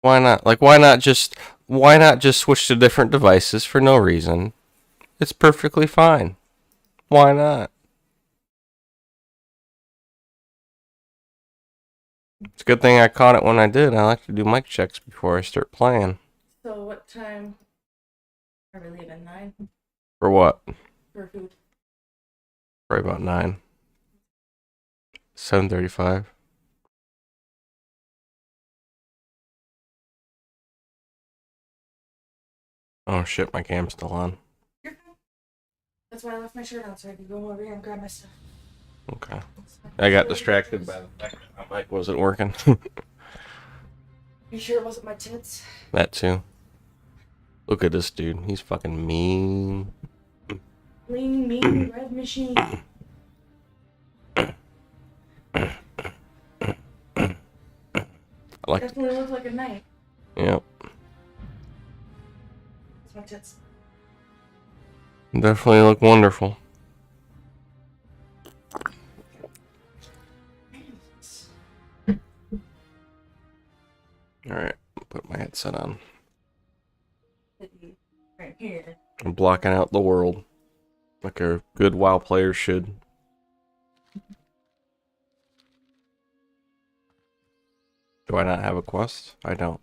Why not? Like, why not just switch to different devices for no reason? It's perfectly fine. Why not? It's a good thing I caught it when I did. I like to do mic checks before I start playing. So what time are we leaving? 9? For what? For food. Probably about 9. 7:35. Oh shit, my cam's still on. You're fine. That's why I left my shirt on so I could go over here and grab my stuff. Okay. I got distracted by the fact that my mic wasn't working. You sure it wasn't my tits? That too. Look at this dude. He's fucking mean. Lean, mean, red machine. I like Definitely look like a knight. Yep. That's my tits. Definitely look wonderful. Alright, put my headset on. Right here. I'm blocking out the world. Like a good WoW player should. Do I not have a quest? I don't.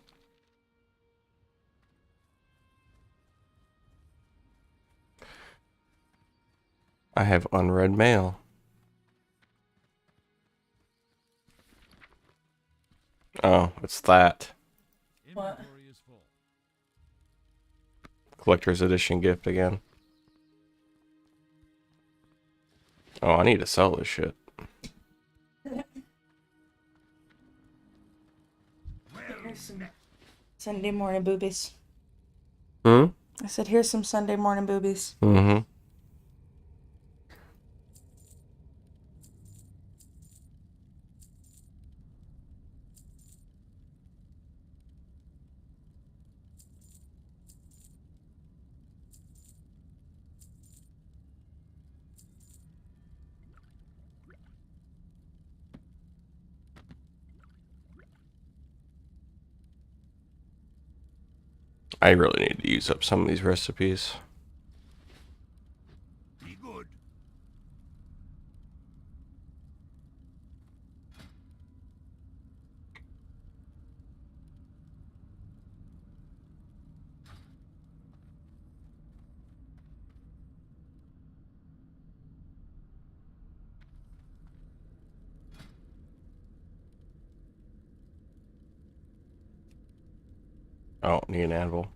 I have unread mail. Oh, it's that. What? Collector's edition gift again. Oh, I need to sell this shit. Here's some Sunday morning boobies. Hmm? I said, here's some Sunday morning boobies. Mm-hmm. I really need to use up some of these recipes. Be good. Oh, need an anvil.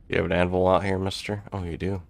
You have an anvil out here, mister? Oh, you do.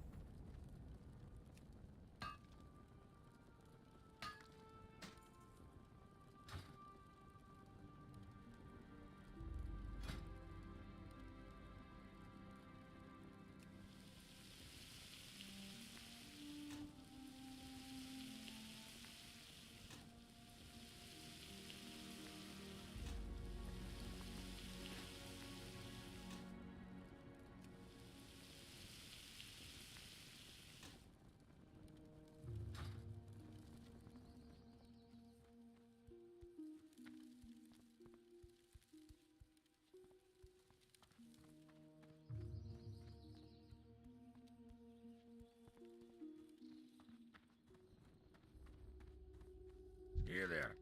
Here there.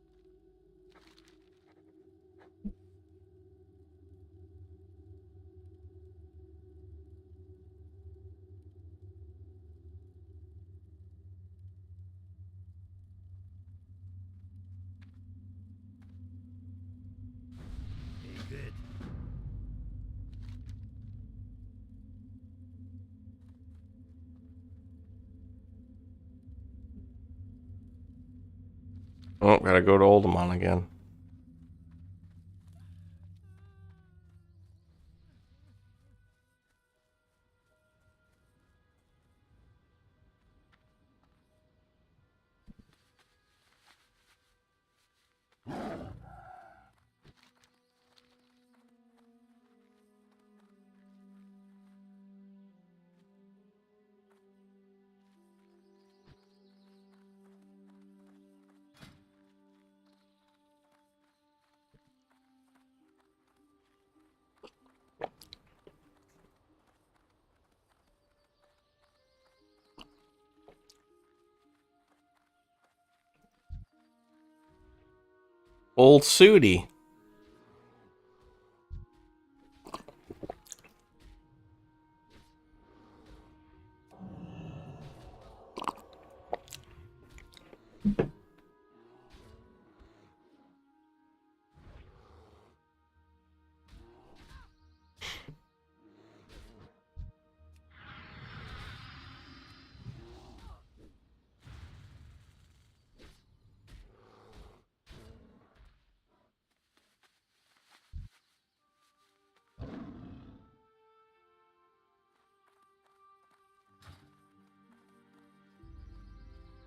Be good. Oh, gotta go to Oldemon again. Old Sooty.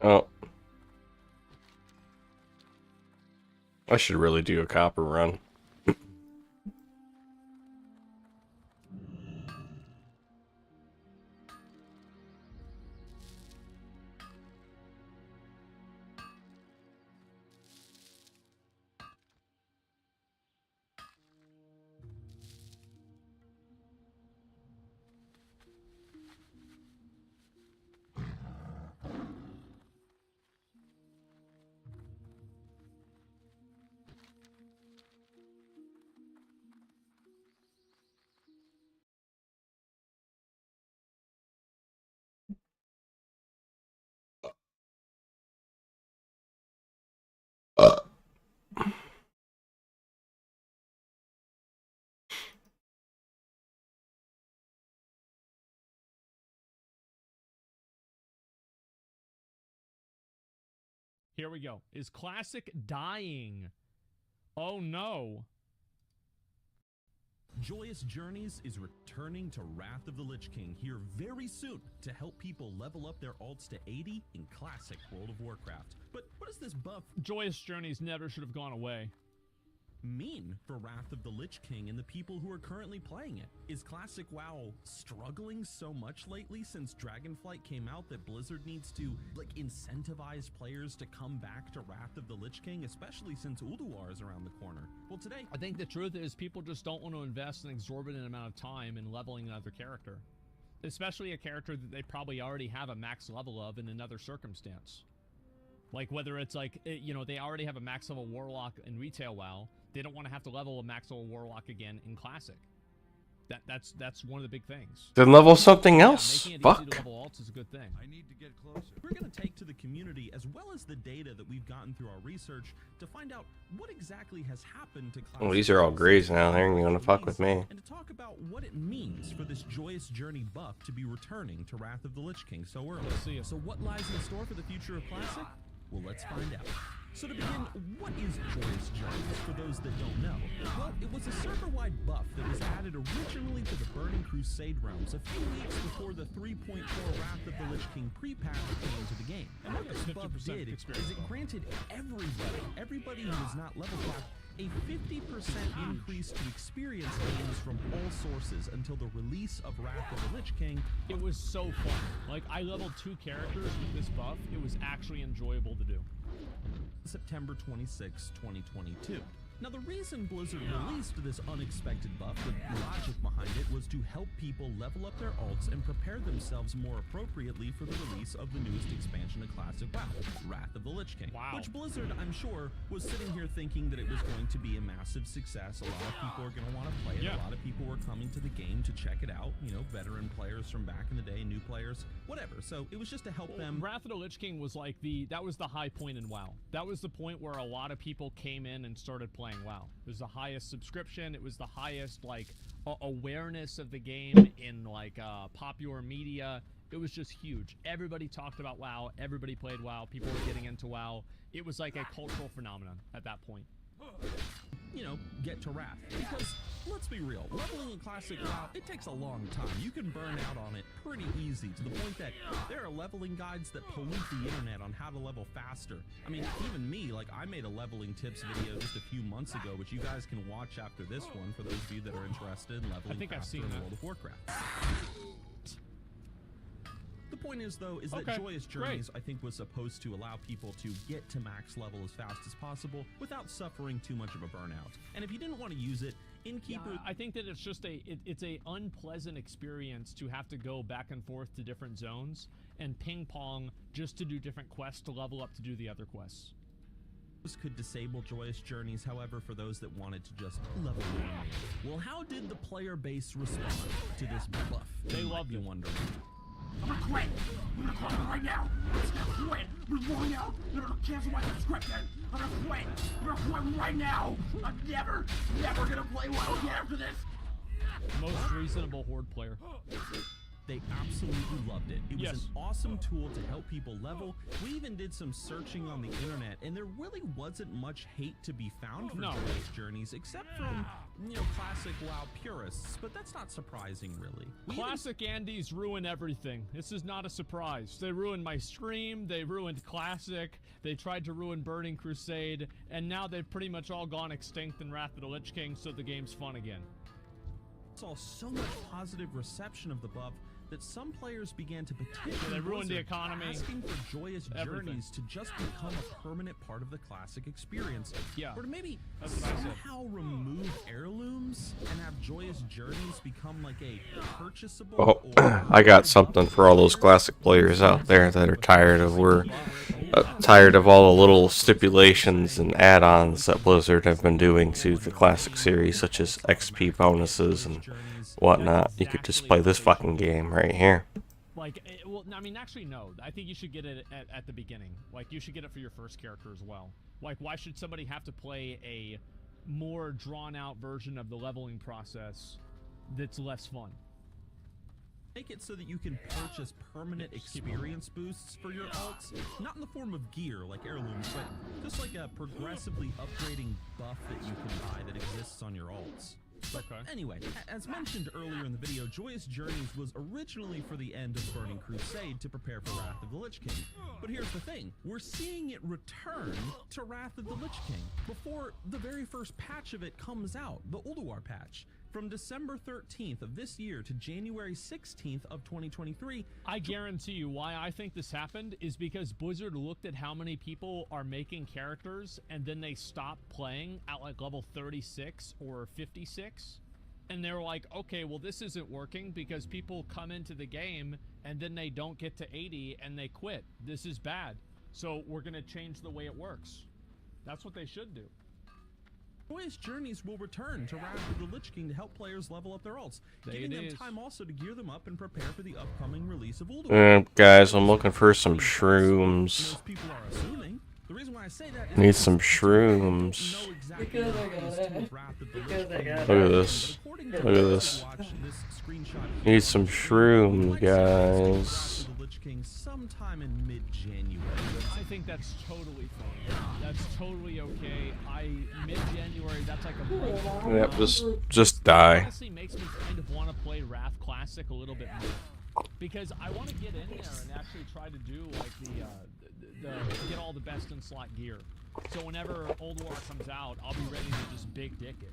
Oh. I should really do a copper run. Here we go. Is Classic dying? Oh no. Joyous Journeys is returning to Wrath of the Lich King here very soon to help people level up their alts to 80 in Classic World of Warcraft. But what does this buff Joyous Journeys never should have gone away. mean for Wrath of the Lich King and the people who are currently playing it? Is Classic WoW struggling so much lately since Dragonflight came out that Blizzard needs to, like, incentivize players to come back to Wrath of the Lich King, especially since Ulduar is around the corner? Well, today, I think the truth is people just don't want to invest an exorbitant amount of time in leveling another character. Especially a character that they probably already have a max level of in another circumstance. Like, whether it's like, you know, they already have a max level Warlock in retail WoW, they don't want to have to level a max level Warlock again in Classic. That's one of the big things. Then level something else. Making it Fuck. easy to level alts is a good thing. I need to get closer. we're going to take to the community as well as the data that we've gotten through our research to find out what exactly has happened to Classic. Oh, these are all greys now. They ain't gonna fuck with me. And to talk about what it means for this Joyous Journey buff to be returning to Wrath of the Lich King so early. Let's see it. So what lies in store for the future of Classic? Well, let's find out. So to begin, what is Joyous Journeys for those that don't know? Well, it was a server-wide buff that was added originally to the Burning Crusade realms a few weeks before the 3.4 Wrath of the Lich King pre-patch came into the game. And what this buff 50% did is experience it buff. granted everybody who was not level capped a 50% increase to experience gains from all sources until the release of Wrath of the Lich King. It was so fun. Like, I leveled 2 characters with this buff. It was actually enjoyable to do. September 26, 2022. Now, the reason Blizzard released this unexpected buff, the logic behind it, was to help people level up their alts and prepare themselves more appropriately for the release of the newest expansion of Classic WoW, Wrath of the Lich King. Wow. Which Blizzard, I'm sure, was sitting here thinking that it was going to be a massive success. A lot of people are going to want to play it. Yeah. A lot of people were coming to the game to check it out. You know, veteran players from back in the day, new players, whatever. So it was just to help them. Wrath of the Lich King was like that was the high point in WoW. That was the point where a lot of people came in and started playing WoW. It was the highest subscription. It was the highest, like, awareness of the game in, like, popular media. It was just huge. Everybody talked about WoW. Everybody played WoW. People were getting into WoW. It was like a cultural phenomenon at that point. You know, get to Wrath. Because, let's be real, leveling in Classic WoW, it takes a long time. You can burn out on it pretty easy, to the point that there are leveling guides that pollute the internet on how to level faster. I mean, even me, like, I made a leveling tips video just a few months ago, which you guys can watch after this one for those of you that are interested in leveling I think I've faster seen in that. World of Warcraft. The point is, though, is Okay, that Joyous great. Journeys, I think, was supposed to allow people to get to max level as fast as possible without suffering too much of a burnout. And if you didn't want to use it, Innkeeper... I think that it's just it's a unpleasant experience to have to go back and forth to different zones and ping pong just to do different quests to level up to do the other quests. could disable Joyous Journeys, however, for those that wanted to just level normally. Well, how did the player base respond to this buff? They You might loved be it. wondering. I'm gonna quit. I'm gonna quit right now. I'm just gonna quit. I'm going out. I'm gonna cancel my subscription. I'm gonna quit. I'm gonna quit right now. I'm never gonna play WoW again after this. Most reasonable Horde player. They absolutely loved it. It was Yes. an awesome tool to help people level. We even did some searching on the internet, and there really wasn't much hate to be found for No. Joyous Journeys, except from, classic WoW purists, but that's not surprising, really. We even Classic Andes ruin everything. This is not a surprise. They ruined my stream, they ruined Classic, they tried to ruin Burning Crusade, and now they've pretty much all gone extinct in Wrath of the Lich King, so the game's fun again. saw so much positive reception of the buff that some players began to petition They ruined the Blizzard, economy. asking for Joyous Everything. Journeys to just become a permanent part of the Classic experience. Yeah. Or to maybe That's what I said. somehow remove heirlooms and have Joyous Journeys become like a purchasable. Oh, or I got something for all those classic players out there that are tired of all the little stipulations and add-ons that Blizzard have been doing to the classic series, such as XP bonuses and whatnot. You could just play this fucking game right here. Like, well, I mean, actually, no. I think you should get it at the beginning. Like, you should get it for your first character as well. Like, why should somebody have to play a more drawn-out version of the leveling process that's less fun? Make it so that you can purchase permanent experience boosts for your alts, not in the form of gear like heirlooms, but just like a progressively upgrading buff that you can buy that exists on your alts. But anyway, as mentioned earlier in the video, Joyous Journeys was originally for the end of Burning Crusade to prepare for Wrath of the Lich King. But here's the thing, we're seeing it return to Wrath of the Lich King before the very first patch of it comes out, the Ulduar patch. From December 13th of this year to January 16th of 2023, I guarantee you why I think this happened is because Blizzard looked at how many people are making characters and then they stopped playing at like level 36 or 56. And they were like, okay, well, this isn't working because people come into the game and then they don't get to 80 and they quit. This is bad. So we're going to change the way it works. That's what they should do. Joyous Journeys will return to Wrath of the Lich King to help players level up their alts, giving them time also to gear them up and prepare for the upcoming release of Ulduar. Guys, I'm looking for some shrooms. Most people are assuming. The reason why I say that is Need some shrooms. know exactly Because I what got is it. to Wrath of the Lich Because I King. got Look at this. But according Look to at those this. who watch this screenshot, Need some shrooms, guys. The Lich King sometime in mid-January. I think that's totally fine. That's totally okay. Mid-January, that's like a break. Yep, just die. Honestly makes me kind of want to play Wrath Classic a little bit more. Because I want to get in there and actually try to do like the get all the best in slot gear. So whenever Ulduar comes out, I'll be ready to just big dick it.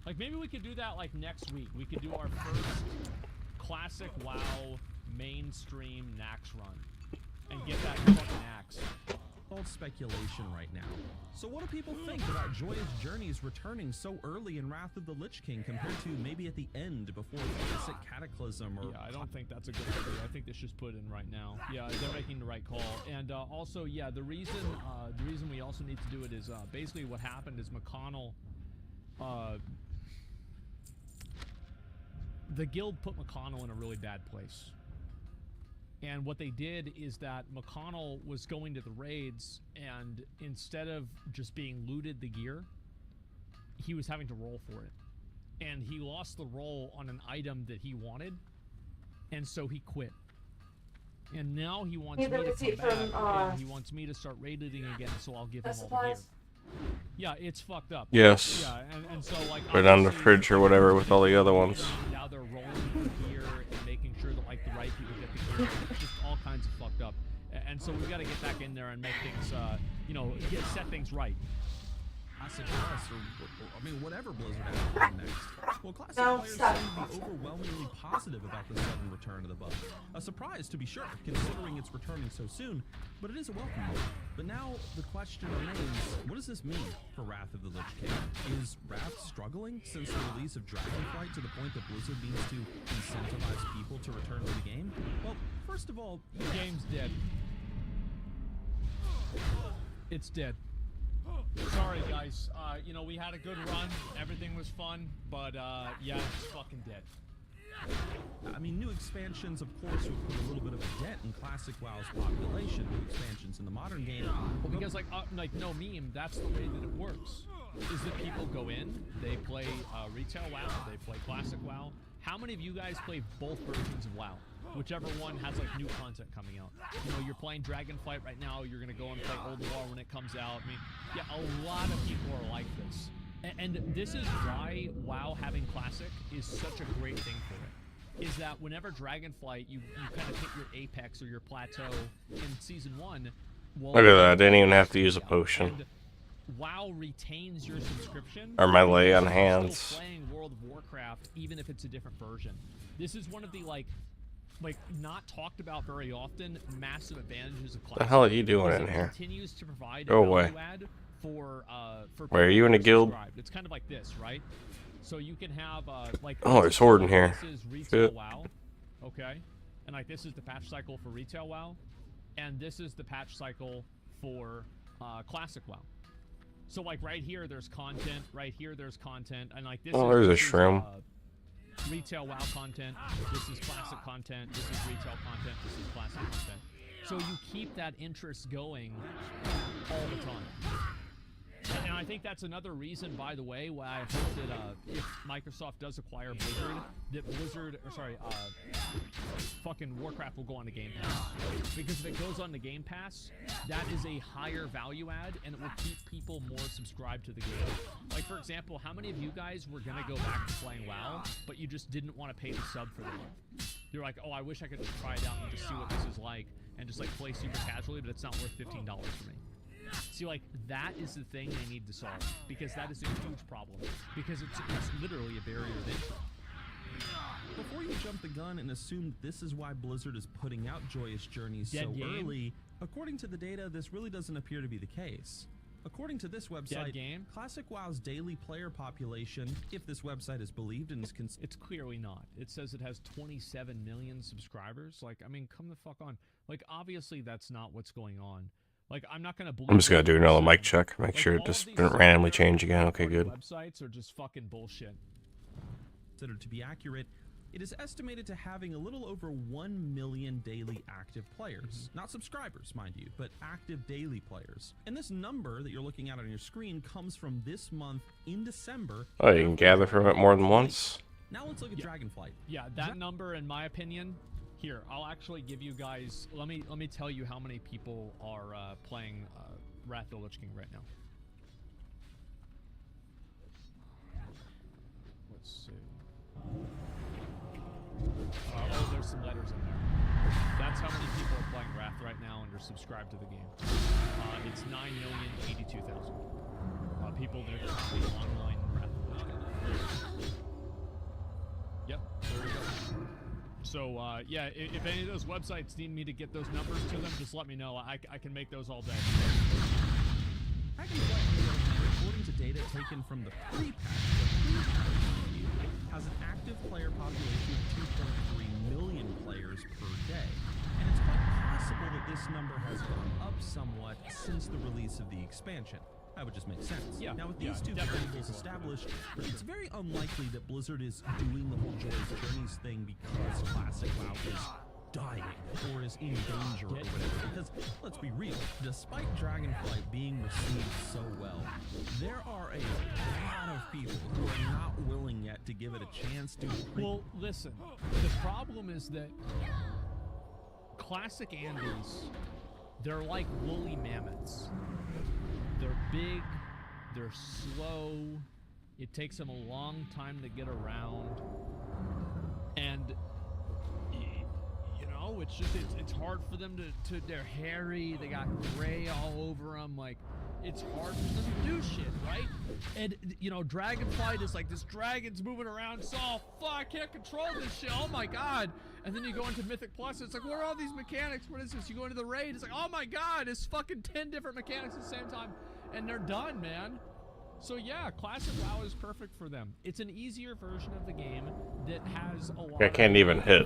Like maybe we could do that like next week. We could do our first classic WoW mainstream Nax run and get that fucking axe. All speculation right now. So what do people think about Joyous Journeys returning so early in Wrath of the Lich King compared to maybe at the end before Classic Cataclysm or... Yeah, I don't think that's a good idea. I think this should put in right now. Yeah, they're making the right call. And also, yeah, the reason we also need to do it is basically what happened is McConnell, the guild put McConnell in a really bad place. And what they did is that McConnell was going to the raids, and instead of just being looted the gear, he was having to roll for it. And he lost the roll on an item that he wanted, and so he quit. And now he wants me to come back, and he wants me to start raid looting again, so I'll give him all the gear. Yeah, it's fucked up. Yes. Yeah, and so like Put it on the obviously, fridge or whatever with all the other ones. now they're rolling for gear and making sure that like the right people get the gear. It's just all kinds of fucked up. And so we've got to get back in there and make things, set things right. Classic Plus, or I mean, whatever Blizzard has planned next. Well, Classic No, players stop. seem to be overwhelmingly positive about the sudden return of the buff. A surprise, to be sure, considering it's returning so soon, but it is a welcome move. But now the question remains, what does this mean for Wrath of the Lich King? Is Wrath struggling since the release of Dragonflight to the point that Blizzard needs to incentivize people to return to the game? Well, first of all, The game's dead. It's dead. Sorry, guys. You know, we had a good run. Everything was fun, but yeah, it's fucking dead. I mean, new expansions, of course, would put a little bit of a dent in Classic WoW's population. New expansions in the modern game. Well, because like no meme, that's the way that it works. Is that people go in, they play retail WoW, they play Classic WoW. How many of you guys play both versions of WoW? Whichever one has like new content coming out. You know, you're playing Dragonflight right now. You're gonna go and play Old War when it comes out. I mean, yeah, a lot of people are like this. And this is why WoW having Classic is such a great thing for it. Is that whenever Dragonflight, you kind of hit your apex or your plateau in Season 1. Well, Look at that, I didn't even have to use a potion. And WoW retains your subscription. Or my lay on You're hands. still playing World of Warcraft, even if it's a different version. This is one of the, like not talked about very often, massive advantages of Classic. The hell are you doing Is in it here? Continues to provide Go a away. value add for Wait, are people you in who a guild? subscribed. It's kind of like this, right? So you can have like Oh, there's Horde in here. This is retail Shit. WoW, okay, and like this is the patch cycle for retail WoW, and this is the patch cycle for Classic WoW. So like right here there's content, right here there's content, and like this. Oh, there's a shroom. Retail WoW content. This is Classic content. This is retail content. This is Classic content. So you keep that interest going all the time. And I think that's another reason, by the way, why I hope that if Microsoft does acquire Blizzard, that fucking Warcraft will go on the Game Pass. Because if it goes on the Game Pass, that is a higher value add, and it will keep people more subscribed to the game. Like, for example, how many of you guys were going to go back to playing WoW, but you just didn't want to pay the sub for the month? You're like, oh, I wish I could just try it out and just see what this is like, and just like play super casually, but it's not worth $15 for me. See, like, that is the thing they need to solve, because that is a huge problem, because it's literally a barrier of entry. Before you jump the gun and assume this is why Blizzard is putting out Joyous Journeys so early, according to the data, this really doesn't appear to be the case. According to this website, Classic WoW's daily player population, if this website is believed and is it's clearly not. It says it has 27 million subscribers. Like, I mean, come the fuck on. Like, obviously that's not what's going on. Like, I'm not gonna believe. I'm just gonna do another mic check. Make sure it just didn't randomly change again. Okay, good. Websites are just fucking bullshit. Considered to be accurate, it is estimated to having a little over 1 million daily active players. Not subscribers, mind you, but active daily players. And this number that you're looking at on your screen comes from this month in December. Oh, you can gather from it more than once? Now let's look at Dragonflight. Yeah, that number, in my opinion, here, I'll actually give you guys, let me tell you how many people are playing Wrath of the Lich King right now. Let's see. Oh, there's some letters in there. That's how many people are playing Wrath right now and are subscribed to the game. It's 9,082,000 people that are currently online in Wrath of the Lich King. Yep, there we go. So, yeah, if any of those websites need me to get those numbers to them, just let me know. I can make those all day. According to data taken from the pre-patch, has an active player population of 2.3 million players per day. And it's quite possible that this number has gone up somewhat since the release of the expansion. That would just make sense. Yeah, now, with these two variables established, it's very unlikely that Blizzard is doing the whole Joyous Journeys thing because Classic WoW is dying or is in danger or whatever. Because, let's be real, despite Dragonflight being received so well, there are a lot of people who are not willing yet to give it a chance to... Well, listen, the problem is that Classic Andes, they're like woolly mammoths. They're big, they're slow, it takes them a long time to get around, and you know, it's just it's hard for them to they're hairy, they got gray all over them, like it's hard for them to do shit, right? And you know, Dragonflight is like this dragon's moving around, so fuck, I can't control this shit, oh my god. And then you go into Mythic Plus, it's like, what are all these mechanics? What is this? You go into the raid, it's like, oh my god, it's fucking 10 different mechanics at the same time. And they're done, man. So yeah, Classic WoW is perfect for them. It's an easier version of the game that has a lot of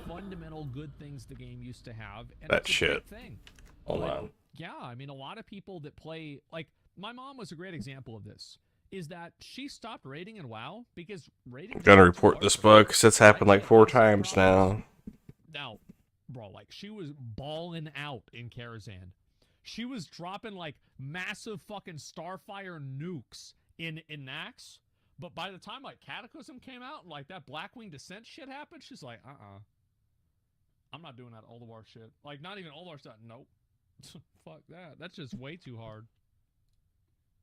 fundamental good things the game used to have. And that it's a shit. great thing. Hold on. Yeah, I mean, a lot of people that play, like, My mom was a great example of this. Is that she stopped raiding in WoW because raiding. I'm gonna report this bug because it's happened like 4 times now. Now, bro, like she was balling out in Karazhan. She was dropping like massive fucking Starfire nukes in Nax. But by the time like Cataclysm came out and like that Blackwing Descent shit happened, she's like, I'm not doing that Ulduar shit. Like not even Ulduar stuff. Nope. Fuck that. That's just way too hard.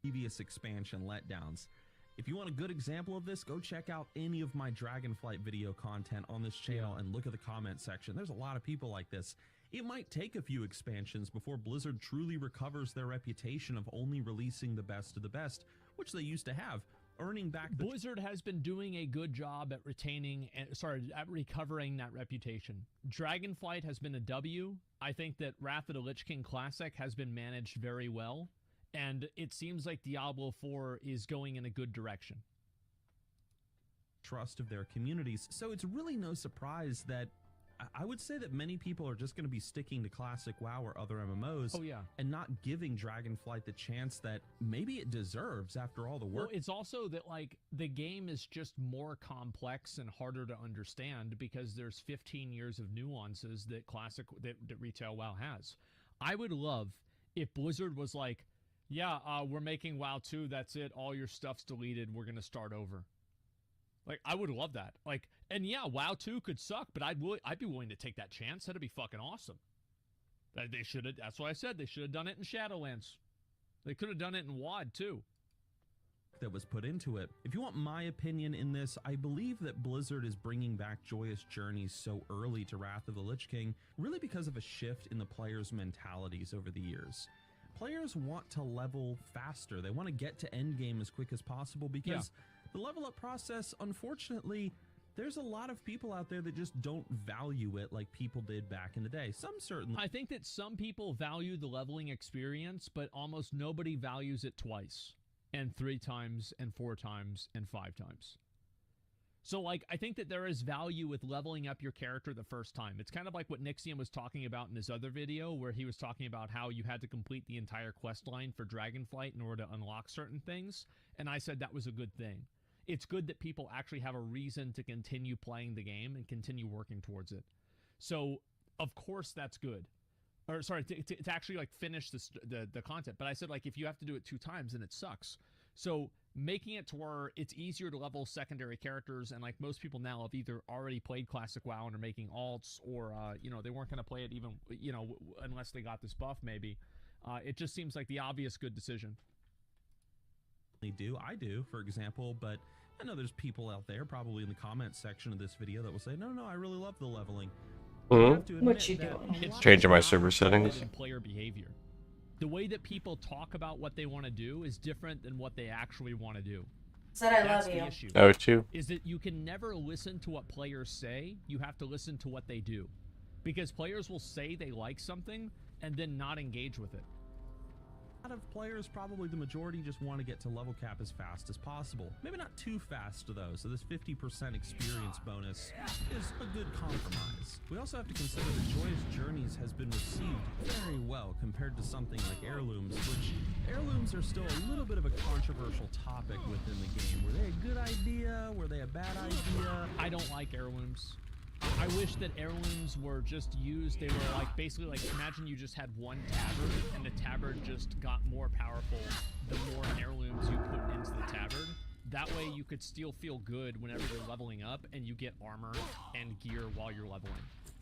Previous expansion letdowns. If you want a good example of this, go check out any of my Dragonflight video content on this channel and look at the comment section. There's a lot of people like this. It might take a few expansions before Blizzard truly recovers their reputation of only releasing the best of the best, which they used to have, earning back the Blizzard has been doing a good job at at recovering that reputation. Dragonflight has been a W. I think that Wrath of the Lich King Classic has been managed very well. And it seems like Diablo 4 is going in a good direction. Trust of their communities. So it's really no surprise that I would say that many people are just going to be sticking to classic WoW or other MMOs and not giving Dragonflight the chance that maybe it deserves after all the work. Well, it's also that like the game is just more complex and harder to understand because there's 15 years of nuances that that retail WoW has. I would love if Blizzard was like, yeah, we're making WoW 2. That's it. All your stuff's deleted. We're gonna start over. Like, I would love that. Like, and yeah, WoW 2 could suck, but I'd be willing to take that chance. That'd be fucking awesome. They should have. That's what I said. They should have done it in Shadowlands. They could have done it in WoD too. That was put into it. If you want my opinion in this, I believe that Blizzard is bringing back Joyous Journeys so early to Wrath of the Lich King, really because of a shift in the players' mentalities over the years. Players want to level faster. They want to get to endgame as quick as possible because the level up process, unfortunately, there's a lot of people out there that just don't value it like people did back in the day. Some certainly. I think that some people value the leveling experience, but almost nobody values it twice, and 3 times, and 4 times, and 5 times. So, like, I think that there is value with leveling up your character the first time. It's kind of like what Nixium was talking about in his other video, where he was talking about how you had to complete the entire quest line for Dragonflight in order to unlock certain things, and I said that was a good thing. It's good that people actually have a reason to continue playing the game and continue working towards it. So, of course, that's good. Or, sorry, to actually, like, finish the content. But I said, like, if you have to do it 2 times, then it sucks. So making it to where it's easier to level secondary characters, and like most people now have either already played classic WoW and are making alts, or you know, they weren't going to play it even, you know, unless they got this buff maybe. It just seems like the obvious good decision. I do, for example, but I know there's people out there probably in the comments section of this video that will say, no, I really love the leveling. What you doing? It's Changing my server settings. Player behavior. The way that people talk about what they want to do is different than what they actually want to do. Said I That's love the you. issue. Oh, too. Is that you can never listen to what players say. You have to listen to what they do. Because players will say they like something and then not engage with it. A lot of players, probably the majority, just want to get to level cap as fast as possible. Maybe not too fast, though, so this 50% experience bonus is a good compromise. We also have to consider that Joyous Journeys has been received very well compared to something like Heirlooms, which Heirlooms are still a little bit of a controversial topic within the game. Were they a good idea? Were they a bad idea? I don't like Heirlooms. I wish that Heirlooms were just used. They were like basically like, imagine you just had one tabard and the tabard just got more powerful the more Heirlooms you put into the tabard. That way you could still feel good whenever you're leveling up and you get armor and gear while you're leveling.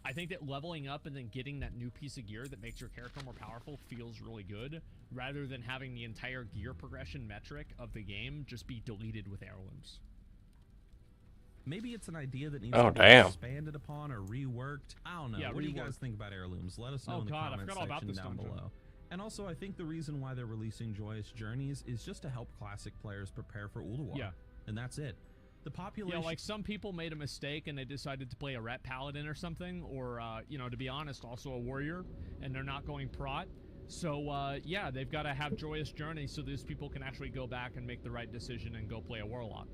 I think that leveling up and then getting that new piece of gear that makes your character more powerful feels really good, rather than having the entire gear progression metric of the game just be deleted with Heirlooms. Maybe it's an idea that needs Oh, to be damn. expanded upon or reworked. I don't know. Yeah, what do you reworked. guys think about Heirlooms? Let us know Oh, in the God, I comments forgot all about section this down dungeon. below. And also, I think the reason why they're releasing Joyous Journeys is just to help classic players prepare for Ulduar. Yeah. And that's it. The population... Yeah, like some people made a mistake and they decided to play a ret paladin or something, or, you know, to be honest, also a warrior, and they're not going prot. So, yeah, they've got to have Joyous Journeys so those people can actually go back and make the right decision and go play a warlock.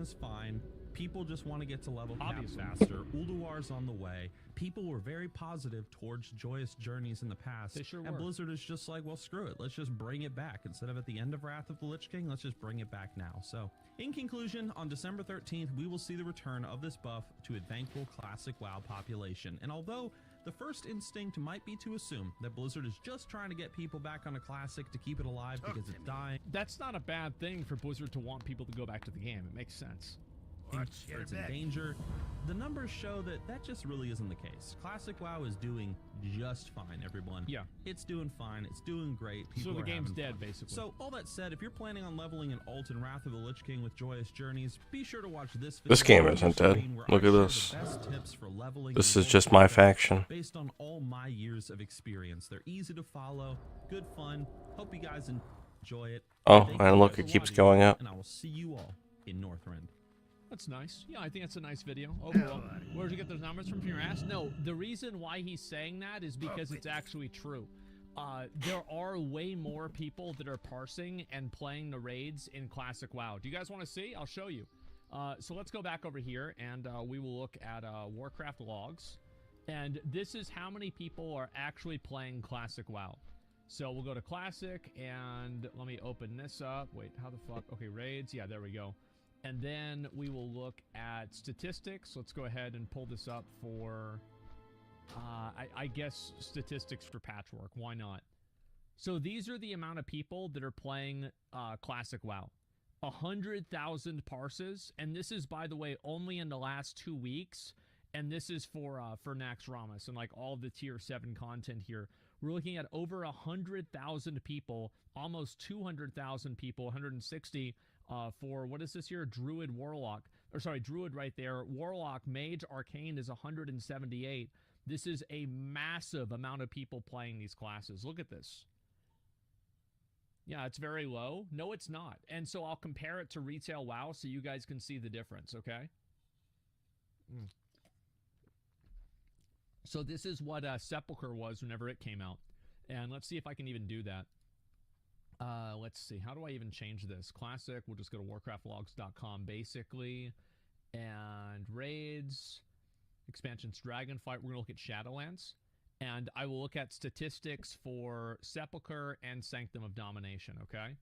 is fine. People just want to get to level cap Obviously. faster. Ulduar's on the way. People were very positive towards Joyous Journeys in the past. They sure and were. Blizzard is just like, well, screw it. Let's just bring it back. Instead of at the end of Wrath of the Lich King, let's just bring it back now. So, in conclusion, on December 13th, we will see the return of this buff to a thankful Classic WoW population. And although the first instinct might be to assume that Blizzard is just trying to get people back on a Classic to keep it alive because it's dying, That's not a bad thing for Blizzard to want people to go back to the game. It makes sense. or it's in danger, the numbers show that that just really isn't the case. Classic WoW is doing just fine, everyone. Yeah. It's doing fine. It's doing great. People So the are game's having dead, fun. basically. So all that said, if you're planning on leveling an alt in Wrath of the Lich King with Joyous Journeys, be sure to watch this video. This game on isn't your dead. screen where Look I at share this. the best tips for leveling This and is just building my stuff faction. based on all my years of experience. They're easy to follow, good fun. Hope you guys enjoy it. Oh, Thank and you look, guys it for keeps watching, going up. and I will see you all in Northrend. That's nice. Yeah, I think that's a nice video overall. Where'd you get those numbers from your ass? No, the reason why he's saying that is because it's actually true. There are way more people that are parsing and playing the raids in Classic WoW. Do you guys want to see? I'll show you. So let's go back over here, and we will look at Warcraft logs. And this is how many people are actually playing Classic WoW. So we'll go to Classic, and let me open this up. Wait, how the fuck? Okay, raids. Yeah, there we go. And then we will look at statistics. Let's go ahead and pull this up for, I guess, statistics for Patchwork. Why not? So these are the amount of people that are playing Classic WoW. 100,000 parses. And this is, by the way, only in the last 2 weeks. And this is for Nax Ramas and like all the tier 7 content here. We're looking at over 100,000 people, almost 200,000 people, 160 for, what is this here? Druid Warlock. Or sorry, Druid right there. Warlock, Mage, Arcane is 178. This is a massive amount of people playing these classes. Look at this. Yeah, it's very low. No, it's not. And so I'll compare it to Retail WoW so you guys can see the difference, okay? So this is what Sepulchre was whenever it came out. And let's see if I can even do that. Let's see. How do I even change this? Classic. We'll just go to warcraftlogs.com basically. And raids. Expansions Dragonfight. We're going to look at Shadowlands. And I will look at statistics for Sepulchre and Sanctum of Domination, okay?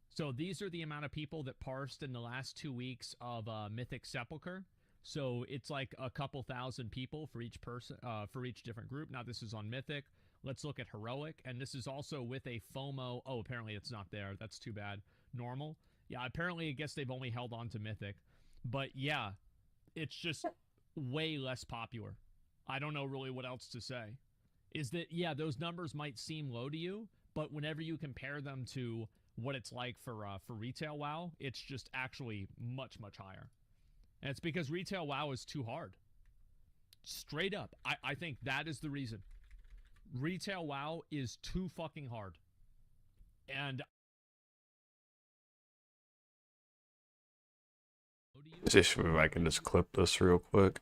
So these are the amount of people that parsed in the last 2 weeks of Mythic Sepulchre. So it's like a couple thousand people for each person, for each different group. Now this is on Mythic. Let's look at Heroic, and this is also with a FOMO. Oh, apparently it's not there. That's too bad. Normal. Yeah, apparently I guess they've only held on to Mythic. But yeah, it's just way less popular. I don't know really what else to say. Is that, yeah, those numbers might seem low to you, but whenever you compare them to what it's like for Retail WoW, it's just actually much, much higher. And it's because Retail WoW is too hard. Straight up. I think that is the reason. Retail WoW is too fucking hard. And See if I can just clip this real quick.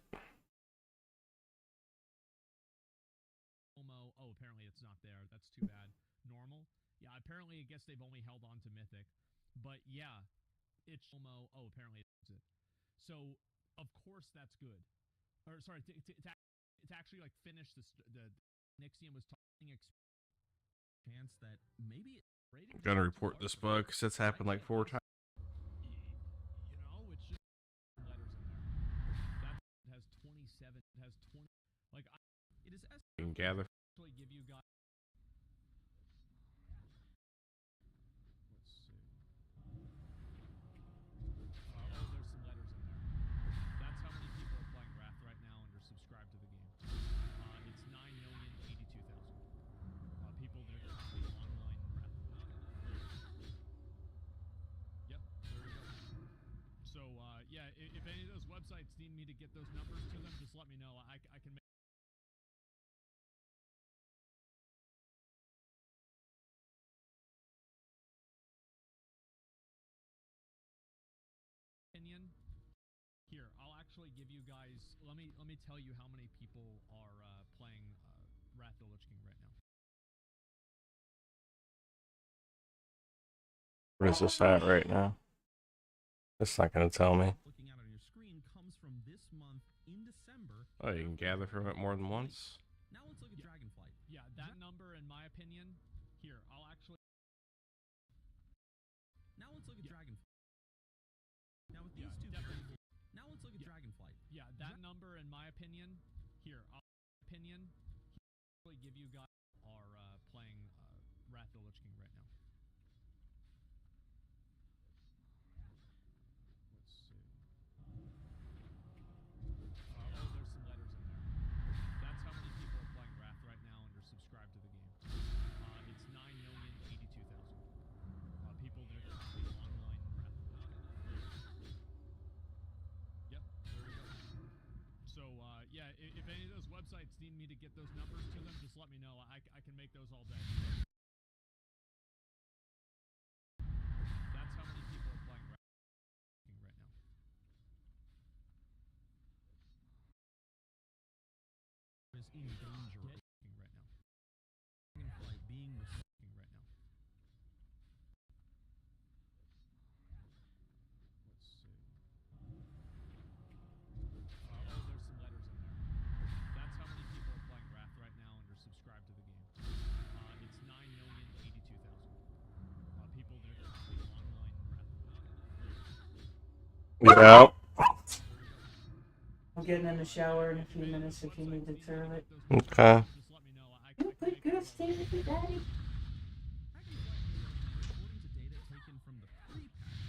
oh, apparently it's not there. That's too bad. Normal. Yeah, apparently I guess they've only held on to Mythic. But yeah, it's oh, apparently it's it. So, of course that's good. Or sorry, it's actually like finished the Nixium was talking Chance that maybe I'm gonna report this bug because it's happened like 4 times. you know, it's just letters in there. That has 27. It has 20. Like it is You can gather. actually give you guys. Let's see. Oh, there's some letters in there. That's how many people are playing Wrath right now and are subscribed to the game. It's 9,082,000 people that are currently online in Wrath. Yep, there we go. So, yeah, if any of those websites need me to get those numbers to them, just let me know. I can make opinion. Here, I'll actually give you guys. Let me tell you how many people are playing Wrath of the Lich King right now. Where is this at right now? It's not gonna tell me. looking out on your screen December. Oh, you can gather from it more than once? Now let's look at Dragonflight. Yeah, that number, in my opinion, here, I'll actually... Now let's look at Dragonflight. Now with these two variables, now let's look at Dragonflight. Yeah, that number, in my opinion, here, opinion, actually give you guys are playing Wrath of the Lich King right now. Let's see. Oh, there's some letters in there. That's how many people are playing Wrath right now and are subscribed to the game. It's 9,082,000 people that are playing online Wrath of the Lich King. Yep, there we go. So, yeah, if any of those websites need me to get those numbers to them, just let me know. I can make those all day. That's how many people are playing Wrath of the Lich King right now. Is in danger of King right now. Dragonflight being the King right now. Let's see. Oh, there's some letters in there. That's how many people are playing Wrath right now and are subscribed to the game. It's 9,082,000 people that are playing online Wrath of the Lich King. Yeah. I'm getting in the shower in a few minutes if you need to throw it. Okay. Just let me know. I You can make good, those all stay with your daddy. according to data taken from the pre-patch,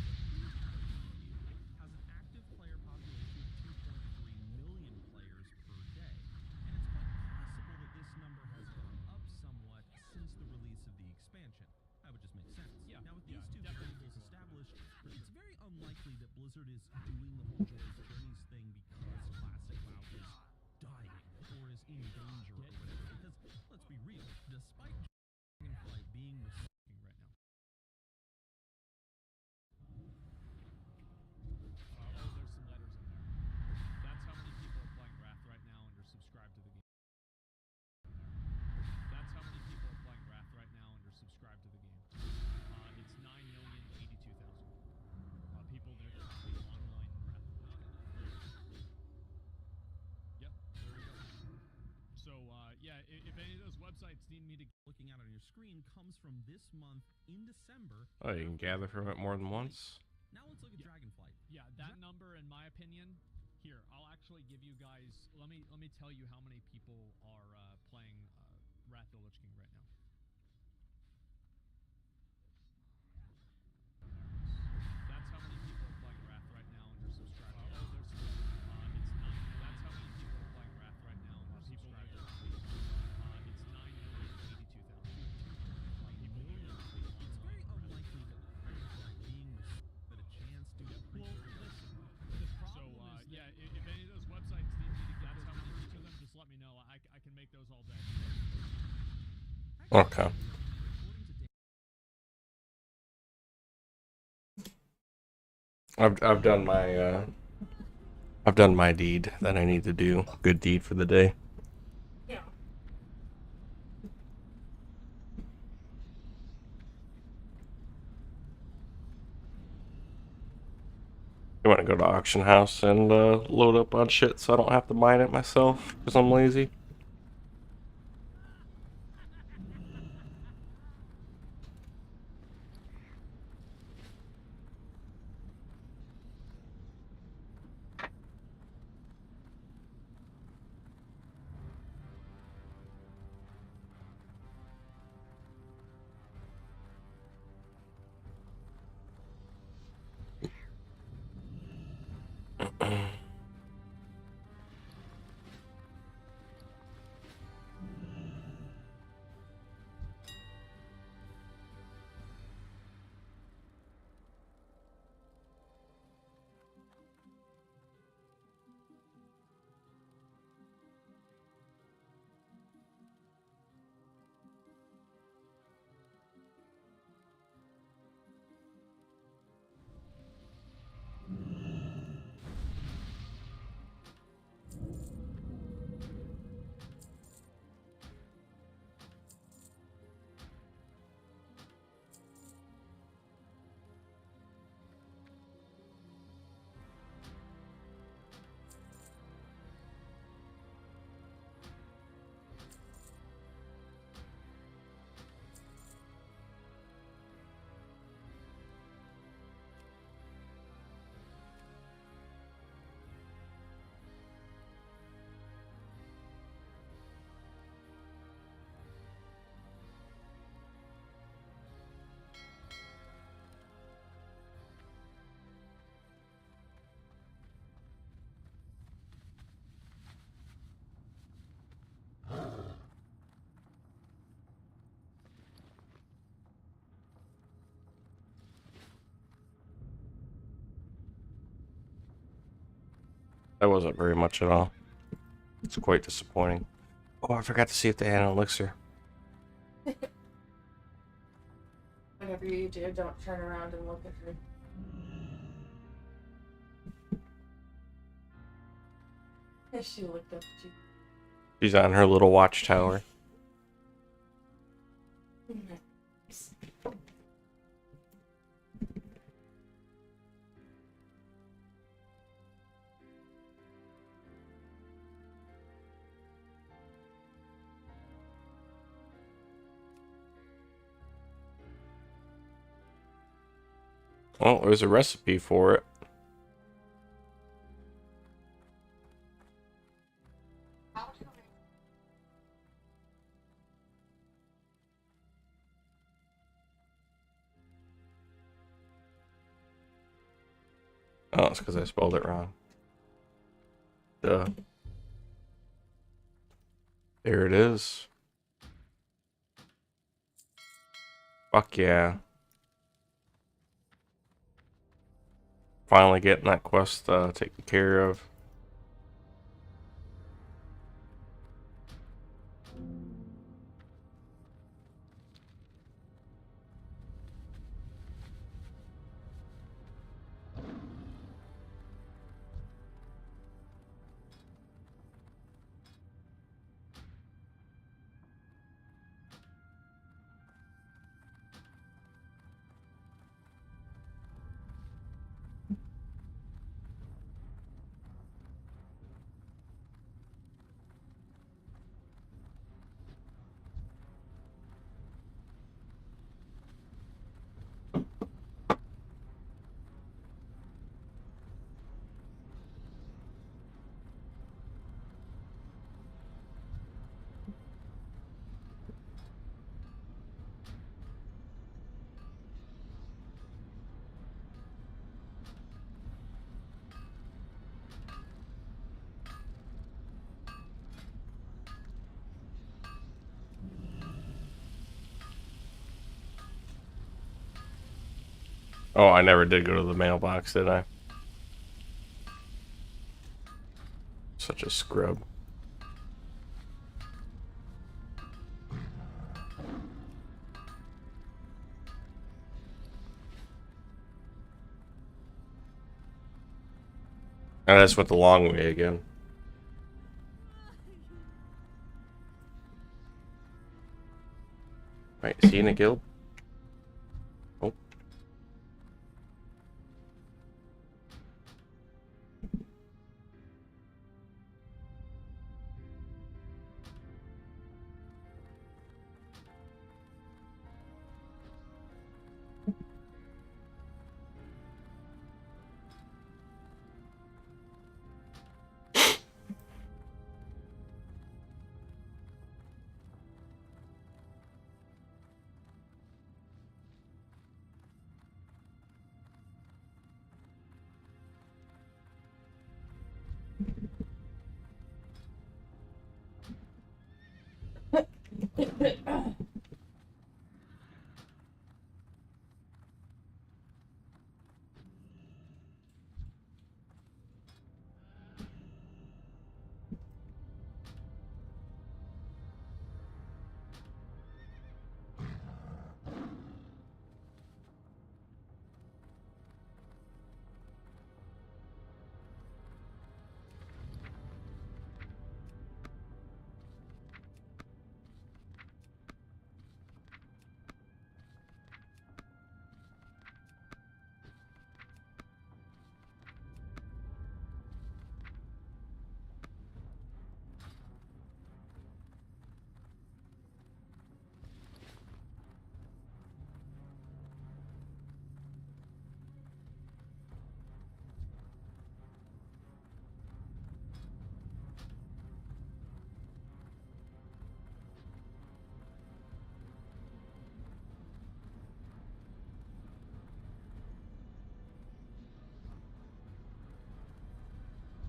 has an active player population of 2.3 million players per day, and it's quite possible that this number has gone up somewhat since the release of the expansion. That would just make sense. Yeah, Now, with these yeah, two definitely. variables established, it's very unlikely that Blizzard is doing the whole Joyous Journeys thing because Classic WoW is dying or is in danger or whatever. Because let's be real, despite Dragonflight being the King right now. There's some letters in there. That's how many people are playing Wrath right now and are subscribed to the game. That's how many people are playing Wrath right now and are subscribed to the game. It's 9,082,000 people that are playing online Wrath of the Lich King. Yep, there we go. So, yeah, if any of those websites need me to... looking out on your screen comes from this month in December. Oh, you can gather from it more than once? Now let's look at Dragonflight. Yeah, that number, in my opinion, here, I'll actually give you guys... Let me tell you how many people are playing Wrath of the Lich King right now. That's how many people are playing Wrath right now and are subscribed. Oh, there's some letters. It's 9. That's how many people are playing Wrath right now and are subscribed. It's 9,082,000 people. It's very unlikely that Dragonflight being the that a chance to Well, listen. So, yeah, if any of those websites need me to get those numbers to them, just let me know. I can make those all day. Okay. I've done my I've done my deed that I need to do. Good deed for the day. Yeah. You want to go to auction house and load up on shit so I don't have to mine it myself because I'm lazy. That wasn't very much at all. It's quite disappointing. Oh, I forgot to see if they had an elixir. Whatever you do, don't turn around and look at her. Yes, she looked up at you. She's on her little watchtower. Nice. Oh, there's a recipe for it. Oh, it's because I spelled it wrong. Duh. There it is. Fuck yeah. Finally getting that quest taken care of. Oh, I never did go to the mailbox, did I? Such a scrub. And I just went the long way again. Right, is he in a guild? Oh.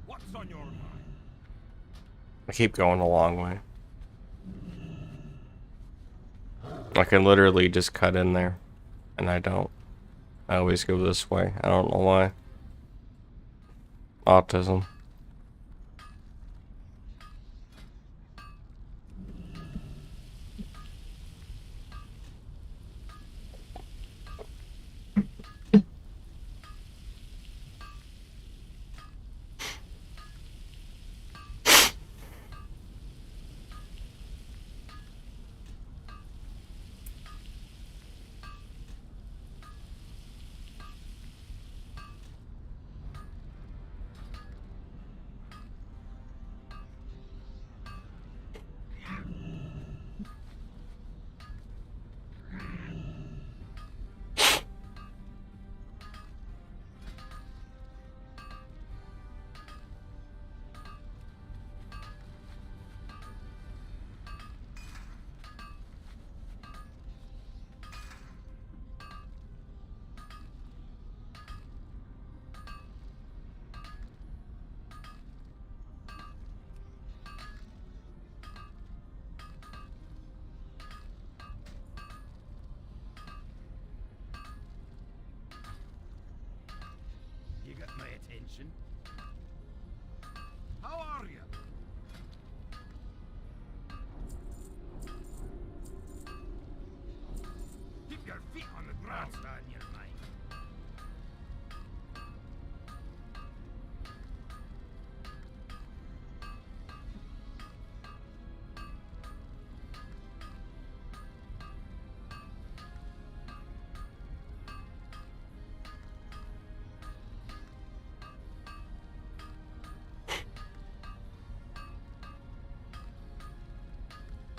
What's on your mind? I keep going the long way. I can literally just cut in there, and I don't. I always go this way. I don't know why. Autism. attention. How are you? Keep your feet on the ground. What's on your mind?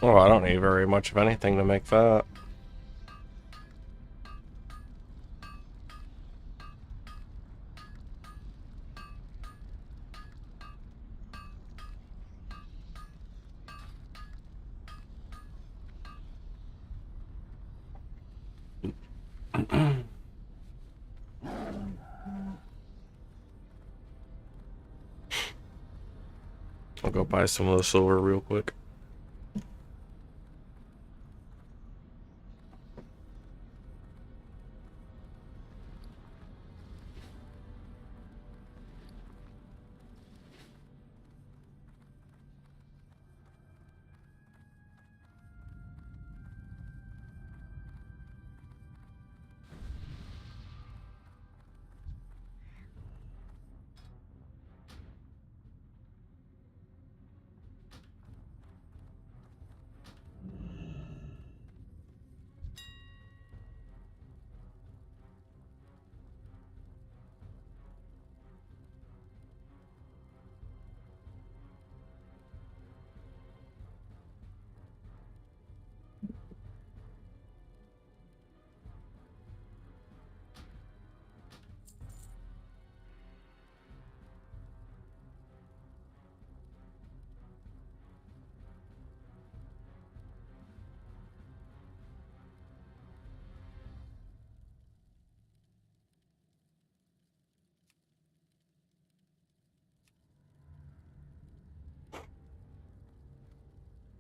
Oh, I don't need very much of anything to make that. I'll go buy some of the silver real quick.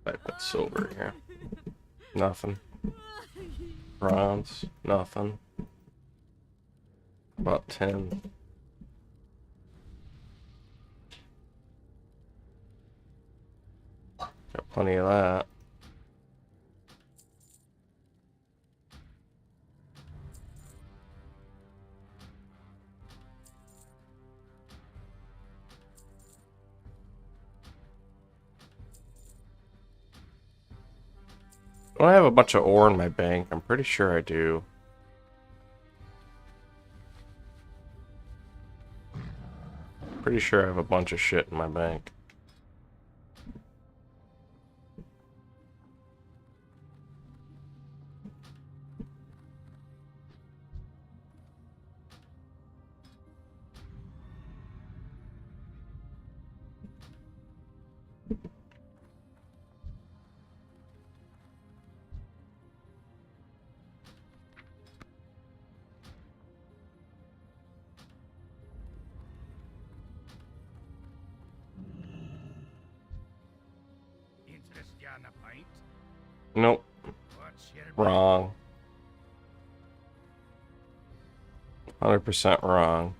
I put silver here. Nothing. Bronze. Nothing. About 10. Got plenty of that. Do I have a bunch of ore in my bank? I'm pretty sure I do. Pretty sure I have a bunch of shit in my bank. Interest you on a pint? Nope. What's your Wrong. 100% wrong.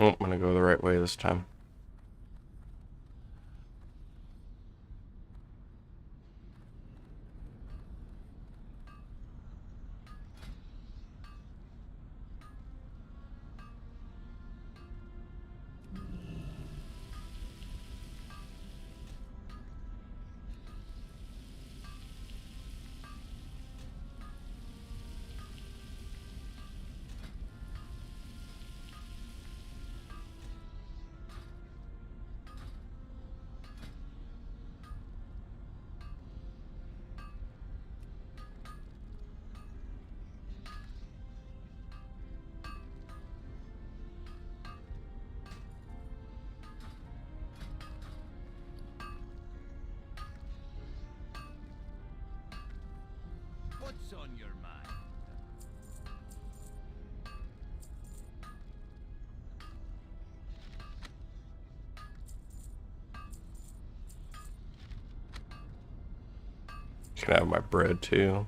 Oh, I'm gonna go the right way this time. What's on your mind? Can have my bread too.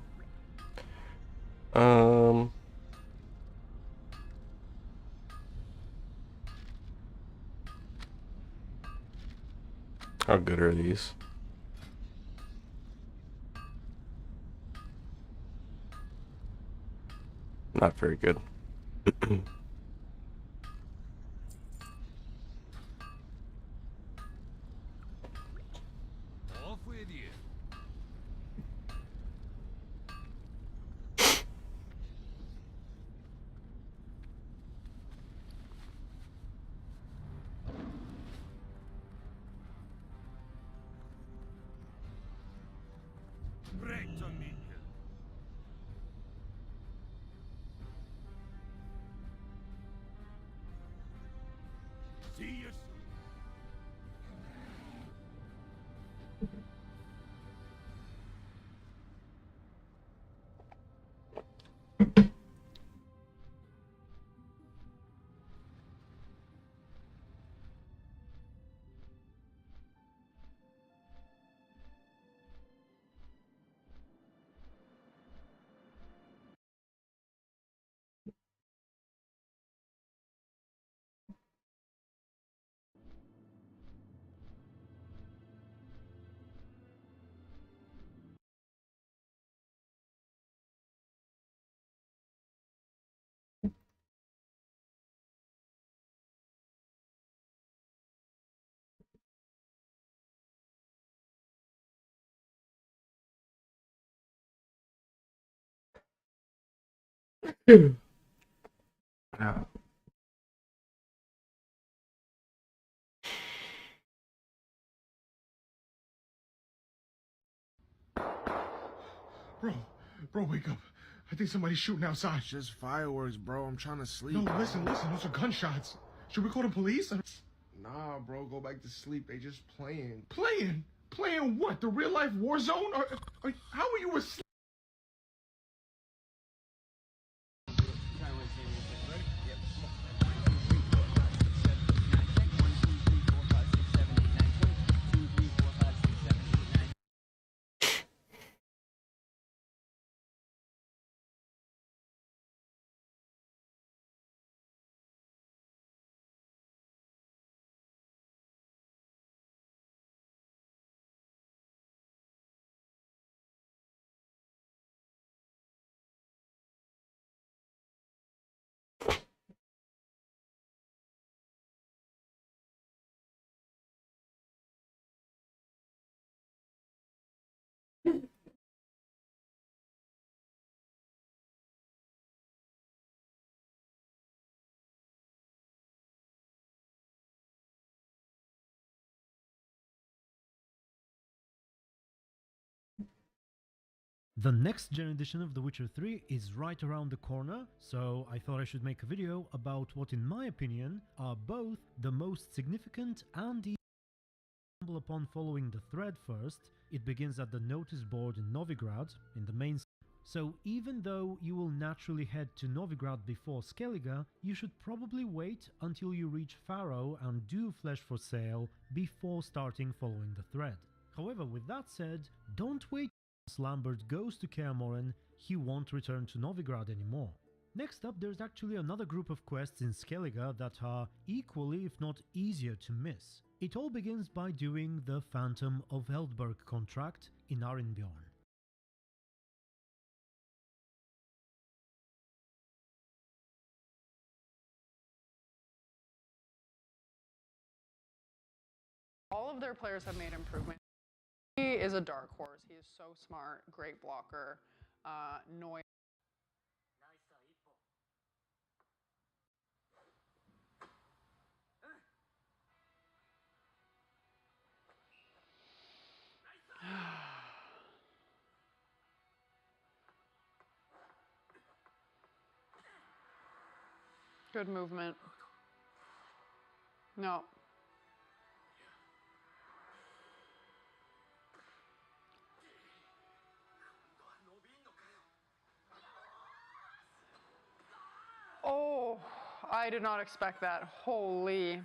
How good are these? Not very good. Off with you. Recto minha. See you soon. Ah. Bro, wake up. I think somebody's shooting outside. It's just fireworks, bro. I'm trying to sleep. No, listen, those are gunshots. Should we call the police? Nah, bro, go back to sleep. They just playing. Playing? Playing what? The real life war zone? How are you asleep? The next gen edition of The Witcher 3 is right around the corner, so I thought I should make a video about what in my opinion are both the most significant and easy to stumble upon following the thread first. It begins at the notice board in Novigrad, in the main. So even though you will naturally head to Novigrad before Skellige, you should probably wait until you reach Faro and do Flesh for Sale before starting following the thread. However, with that said, don't wait. Once Lambert goes to Kaer Morhen, he won't return to Novigrad anymore. Next up, there's actually another group of quests in Skellige that are equally if not easier to miss. It all begins by doing the Phantom of Eldberg contract in Arinbjorn. All of their players have made improvements. He is a dark horse. He is so smart, great blocker, noise. Good movement. No. I did not expect that. Holy.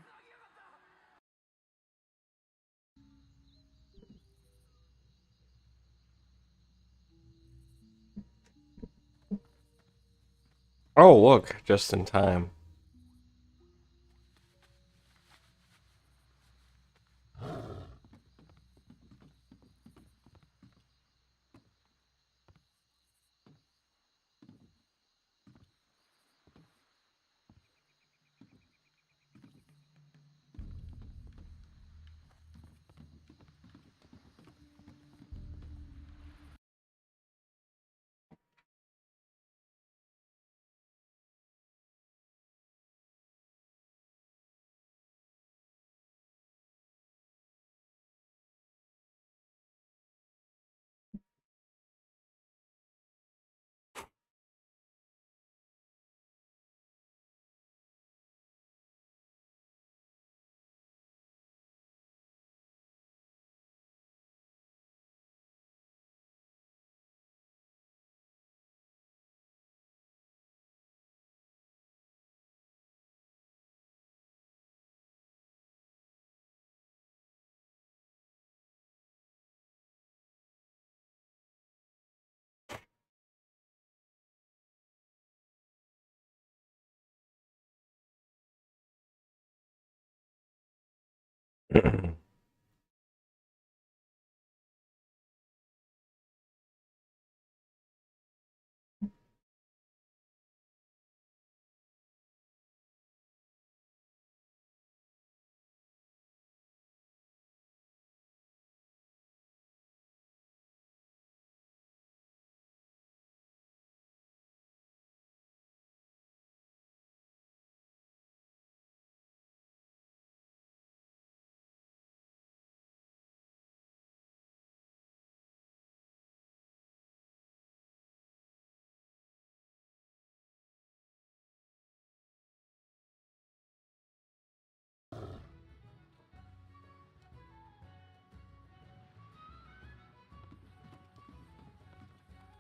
Oh, look, just in time.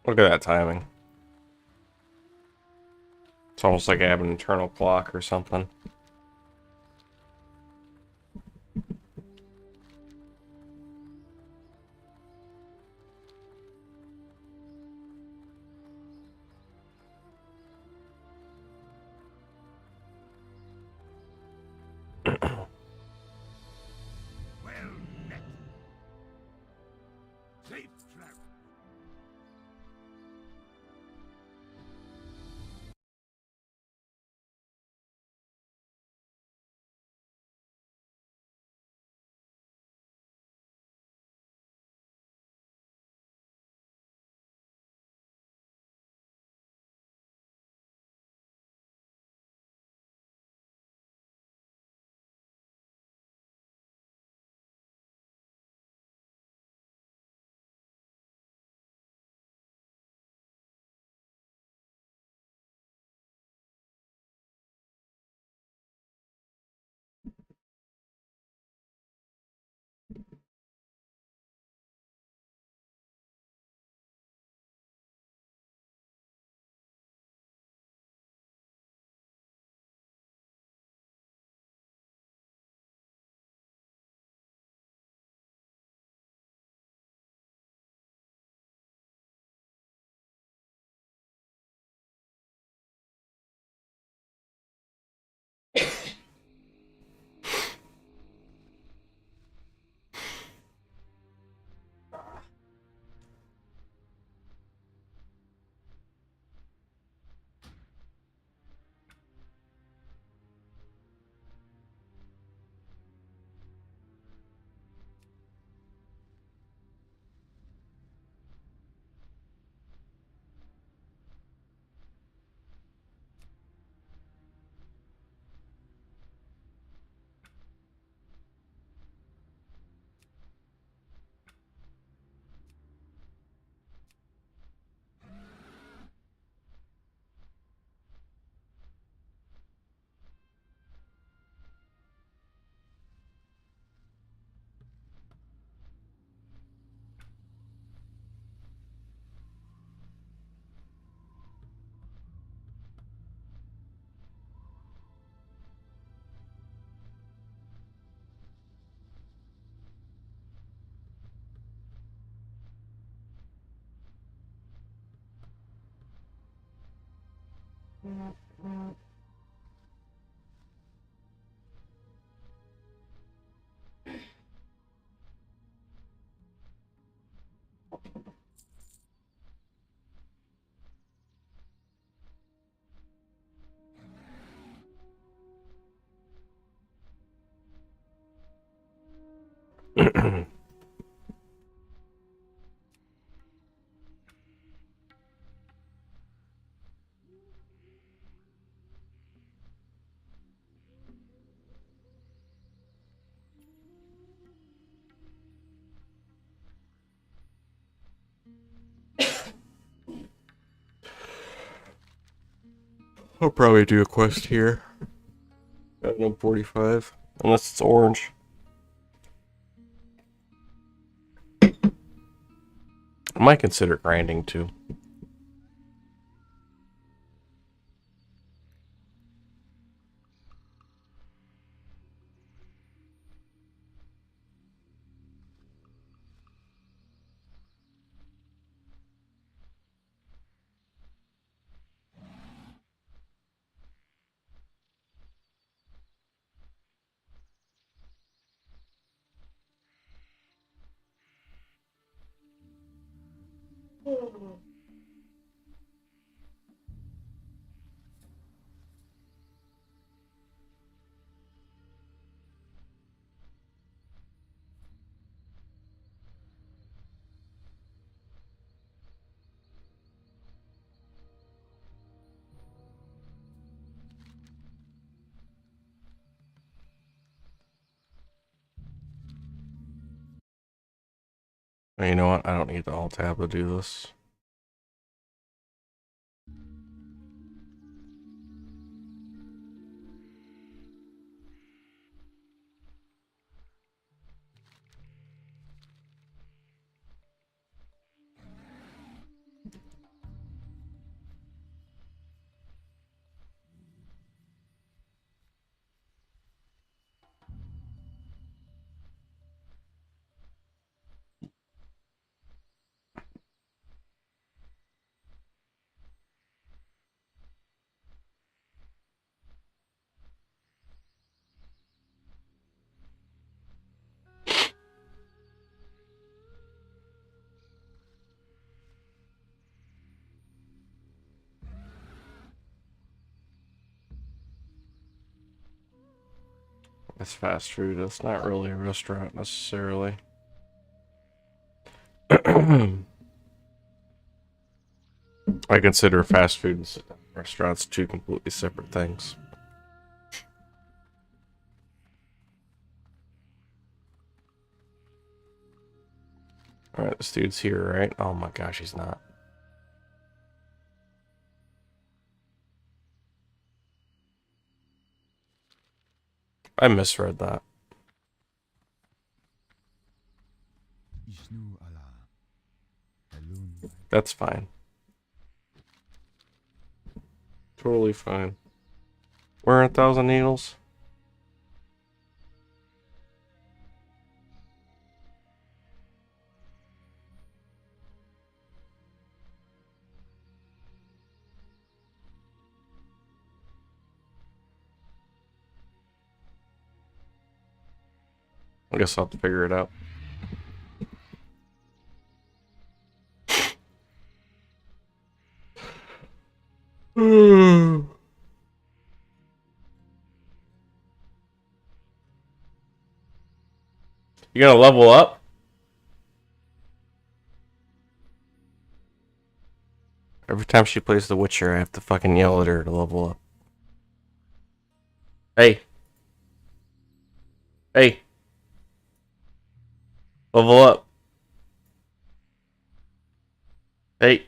Look at that timing. It's almost like I have an internal clock or something. I'll probably do a quest here at 1:45, unless it's orange. I might consider grinding too. You know what? I don't need the alt tab to do this. It's fast food. It's not really a restaurant necessarily. I consider fast food and sit-down restaurants two completely separate things. Alright, this dude's here, right? Oh my gosh, he's not. I misread that. That's fine. Totally fine. Wearing 1,000 needles? I guess I'll have to figure it out. You gonna level up? Every time she plays The Witcher, I have to fucking yell at her to level up. Hey. Hey. Level up. Hey.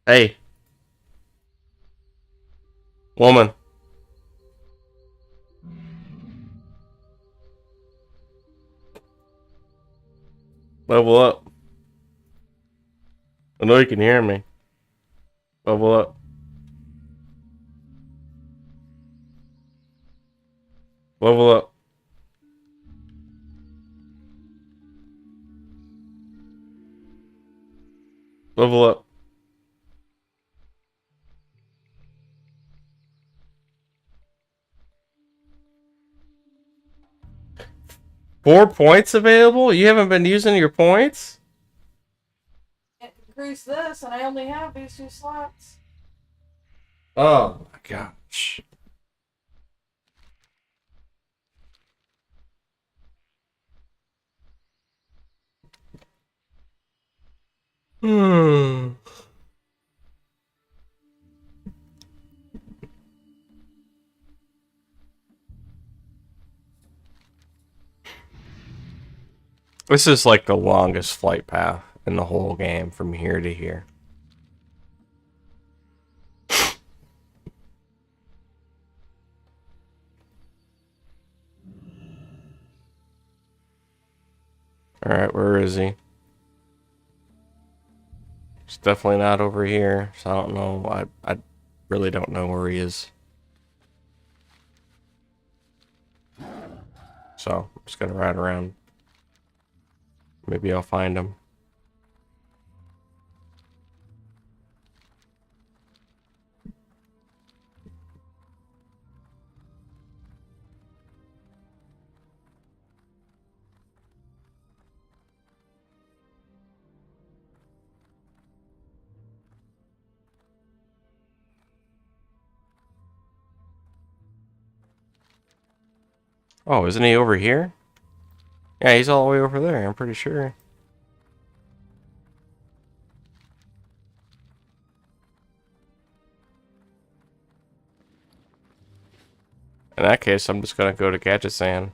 Hey. Woman. Level up. I know you can hear me. Level up. Level up. Level up. 4 points available? You haven't been using your points? Increase this, and I only have these 2 slots. Oh my gosh. Hmm. This is like the longest flight path in the whole game from here to here. Alright, where is he? He's definitely not over here, so I don't know. I really don't know where he is. So, I'm just gonna ride around. Maybe I'll find him. Oh, isn't he over here? Yeah, he's all the way over there, I'm pretty sure. In that case, I'm just gonna go to Gadgetzan.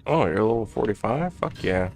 Oh, you're level 45? Fuck yeah.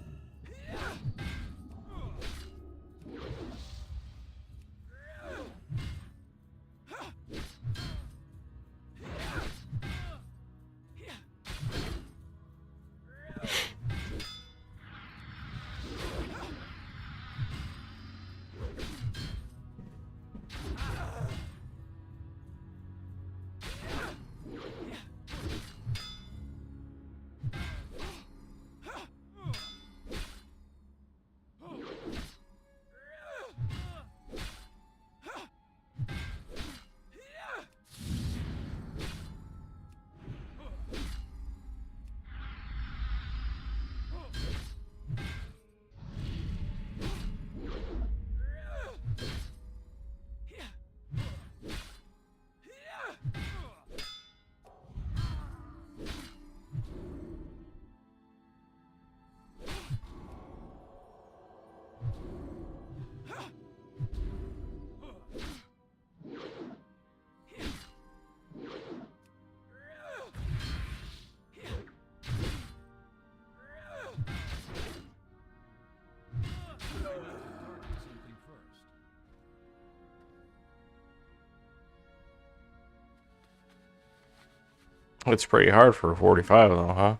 It's pretty hard for a 45 though, huh?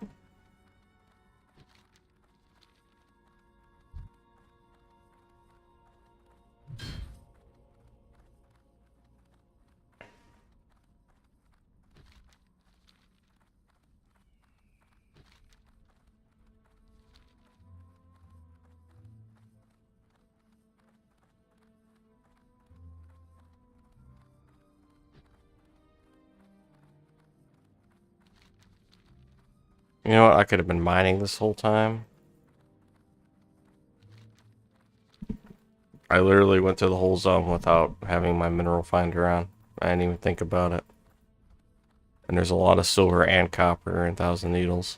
You know what? I could have been mining this whole time. I literally went to the whole zone without having my mineral finder on. I didn't even think about it. And there's a lot of silver and copper and 1,000 needles.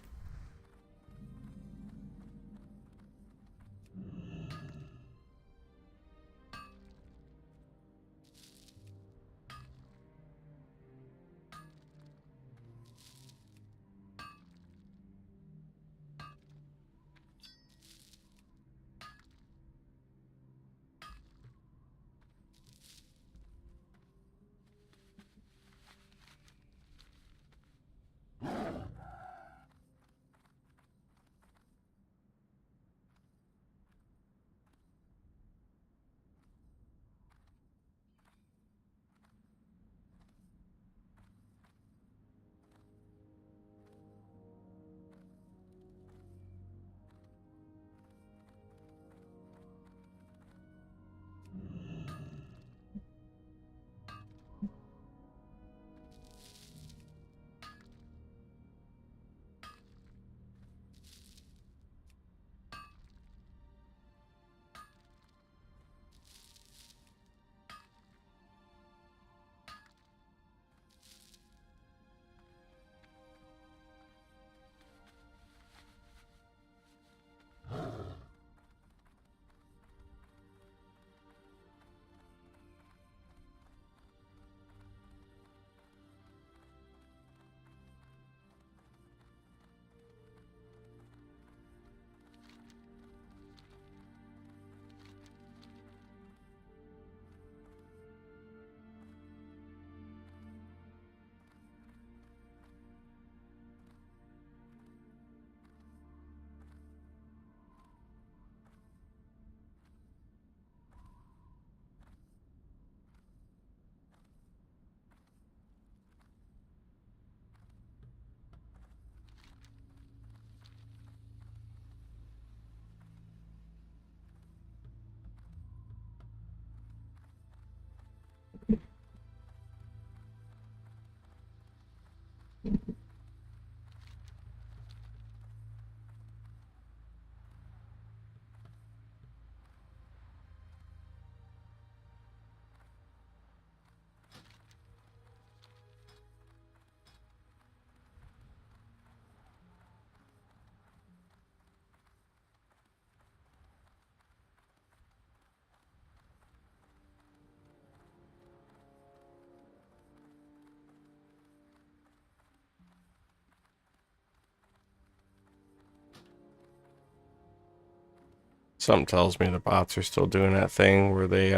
Something tells me the bots are still doing that thing where they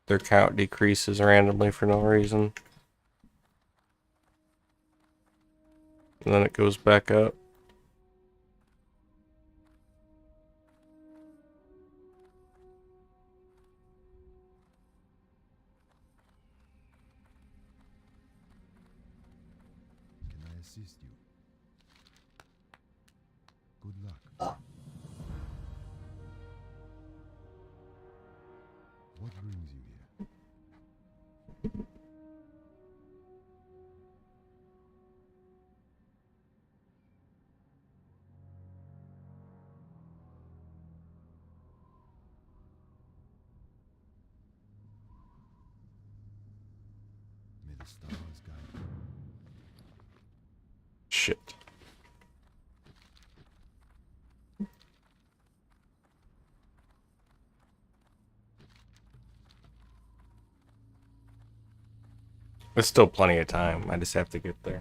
their count decreases randomly for no reason. And then it goes back up. Can I assist you? Good luck. What brings you here? May the stars guide you. Shit. There's still plenty of time. I just have to get there.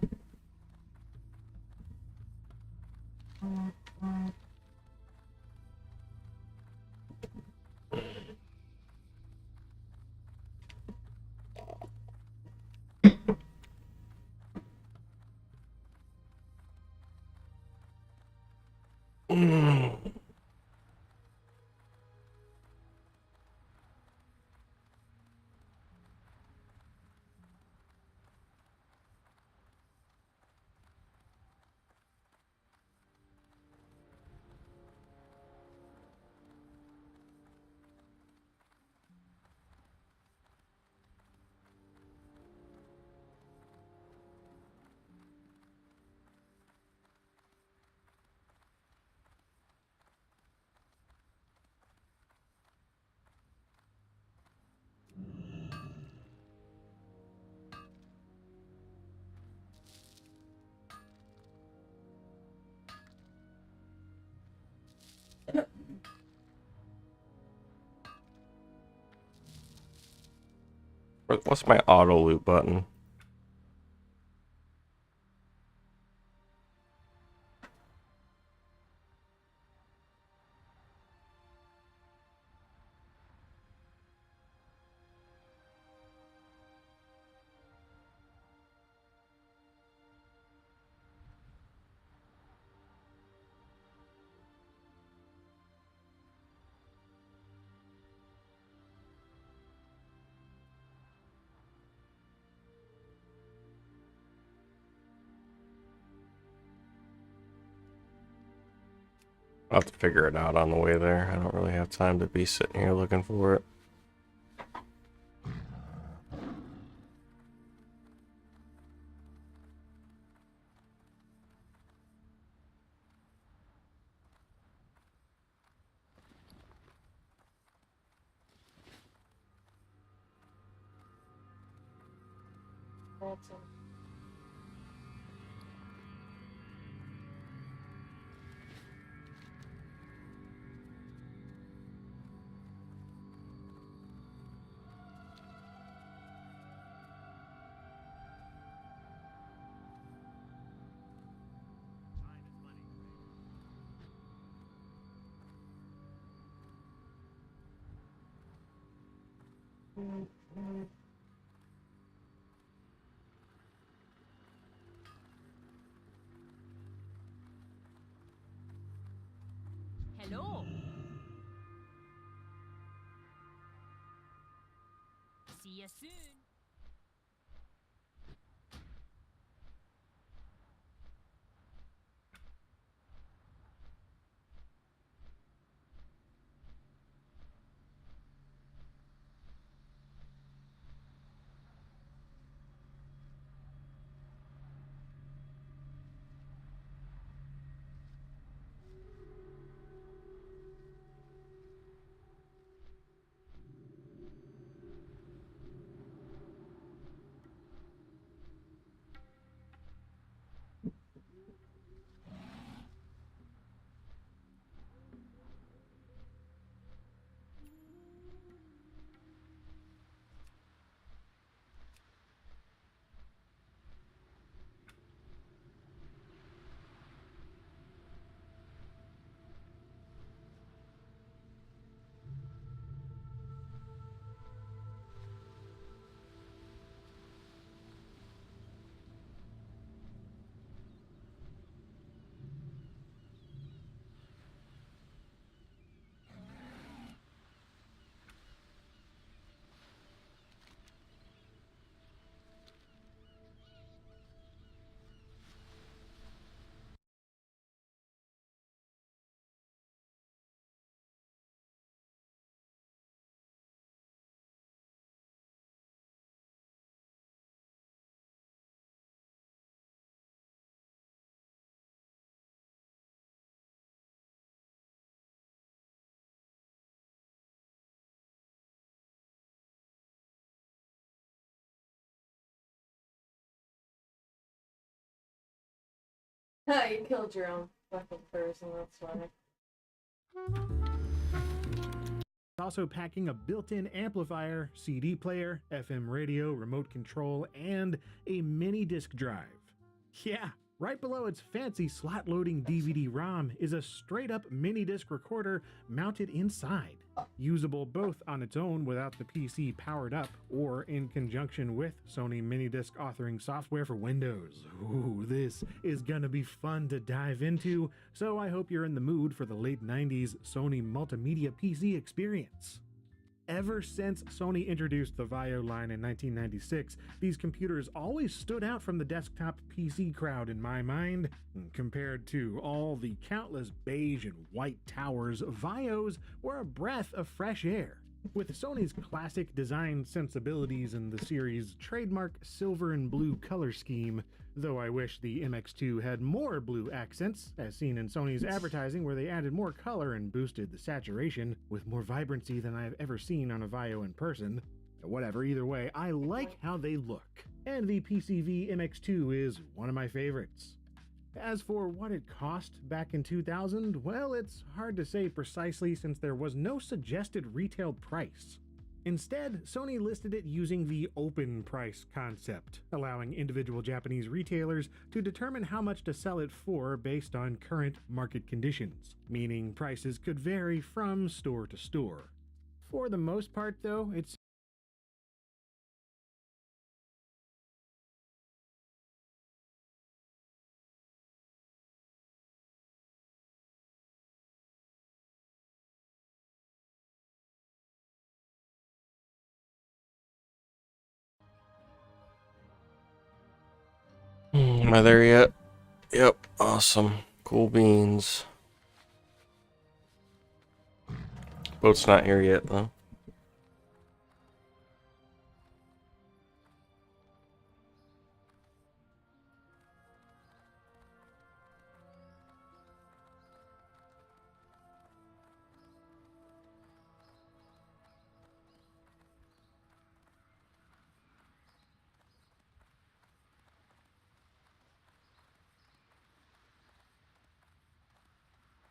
What's my auto loot button? I'll have to figure it out on the way there. I don't really have time to be sitting here looking for it. That's Hello. See you soon. you killed your own fucking person, that's why. Also packing a built-in amplifier, CD player, FM radio, remote control, and a mini disk drive. Yeah, Right below its fancy slot-loading DVD-ROM is a straight-up mini-disc recorder mounted inside, usable both on its own without the PC powered up or in conjunction with Sony mini-disc authoring software for Windows. Ooh, this is gonna be fun to dive into, so I hope you're in the mood for the late 90s Sony multimedia PC experience. Ever since Sony introduced the VAIO line in 1996, these computers always stood out from the desktop PC crowd in my mind. Compared to all the countless beige and white towers, VAIOs were a breath of fresh air. With Sony's classic design sensibilities and the series' trademark silver and blue color scheme, though I wish the MX2 had more blue accents, as seen in Sony's advertising where they added more color and boosted the saturation with more vibrancy than I have ever seen on a VAIO in person. Whatever, either way, I like how they look, and the PCV MX2 is one of my favorites. As for what it cost back in 2000, well, it's hard to say precisely since there was no suggested retail price. Instead, Sony listed it using the open price concept, allowing individual Japanese retailers to determine how much to sell it for based on current market conditions, meaning prices could vary from store to store. For the most part, though, it's Am I there yet? Yep, awesome. Cool beans. Boat's not here yet, though.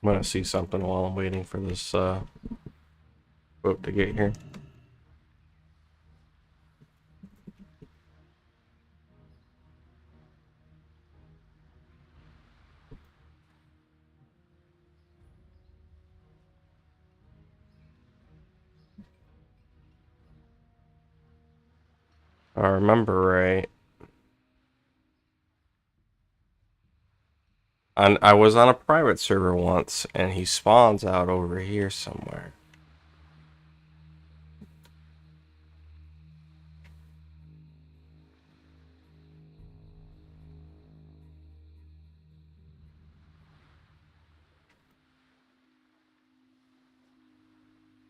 I'm gonna see something while I'm waiting for this boat to get here. If I remember right. I was on a private server once, and he spawns out over here somewhere.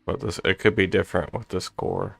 But it could be different with this core.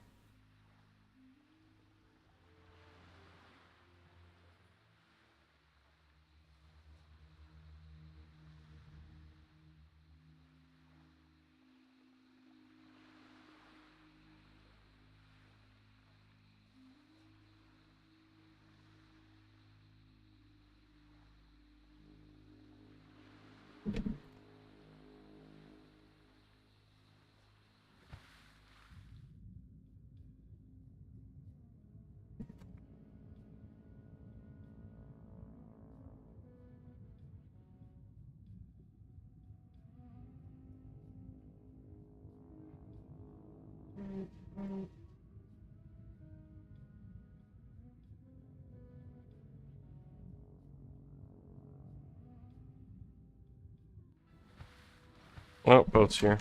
Oh, boat's here.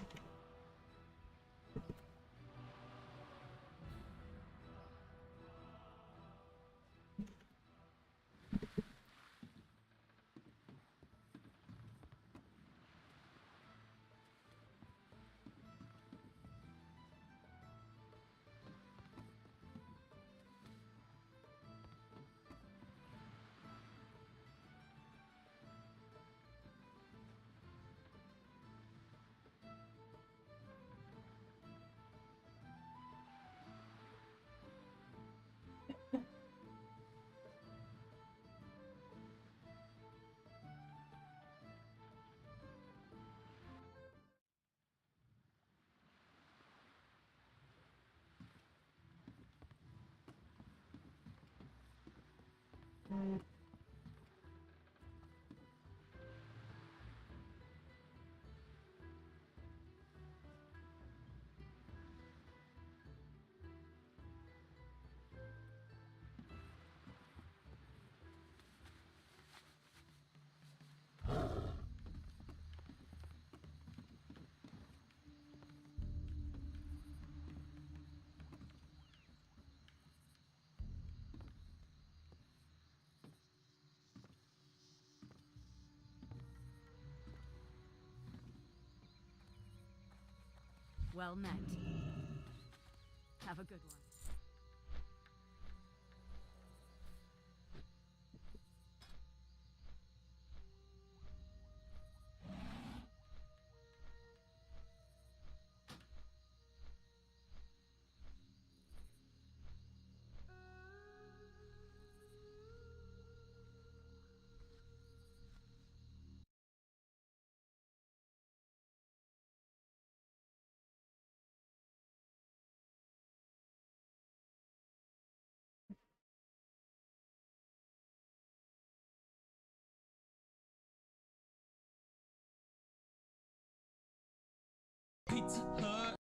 Well met. Have a good one. Pizza Hut.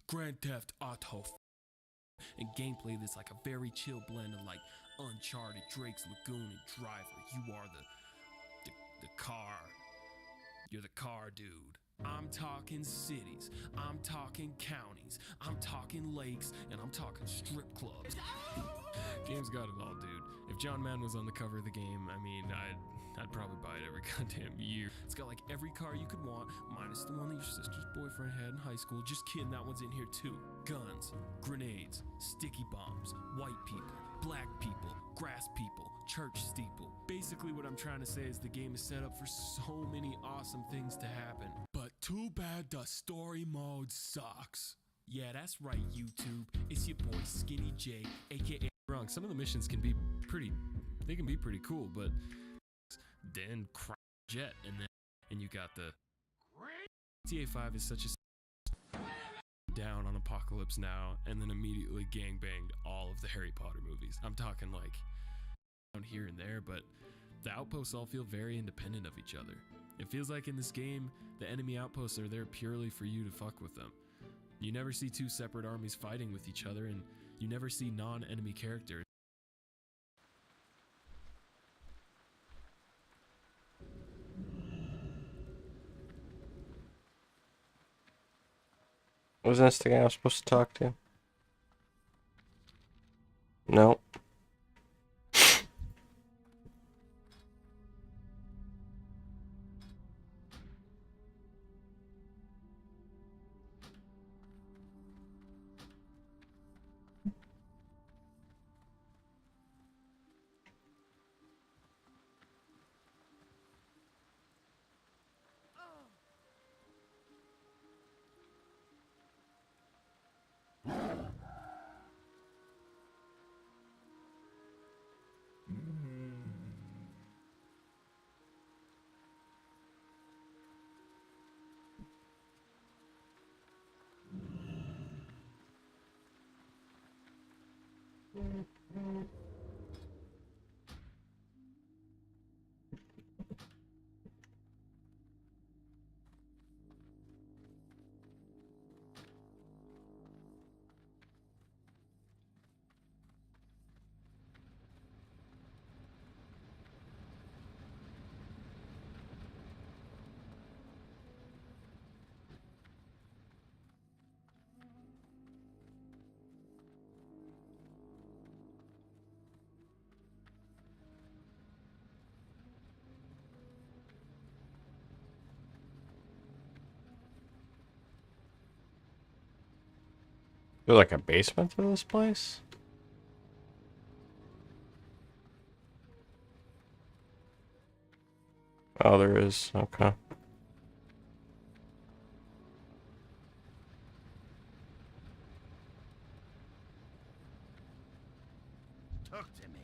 Grand Theft Auto and gameplay that's like a very chill blend of like Uncharted, Drake's Lagoon, and Driver. You are the car. You're the car dude. I'm talking cities, I'm talking counties, I'm talking lakes, and I'm talking strip clubs. Game's got it all, dude. If John Madden was on the cover of the game, I mean, I'd probably buy it every goddamn year. It's got like every car you could want, minus the one that your sister's boyfriend had in high school. Just kidding, that one's in here too. Guns, grenades, sticky bombs, white people, black people, grass people, church steeple. Basically what I'm trying to say is the game is set up for so many awesome things to happen. But too bad the story mode sucks. Yeah, that's right, YouTube. It's your boy Skinny J, aka Wrong. Some of the missions can be pretty cool, but then crash jet and you got the GTA 5 is such a down on Apocalypse Now and then immediately gangbanged all of the Harry Potter movies. I'm talking like down here and there, but the outposts all feel very independent of each other. It feels like in this game, the enemy outposts are there purely for you to fuck with them. You never see two separate armies fighting with each other, and you never see non-enemy characters. Wasn't this the guy I was supposed to talk to? No. There's like a basement to this place? Oh, there is. Okay. Talk to me.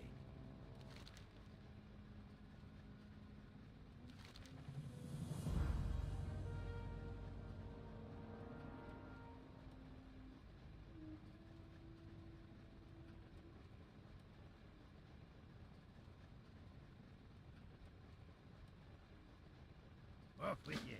off with you.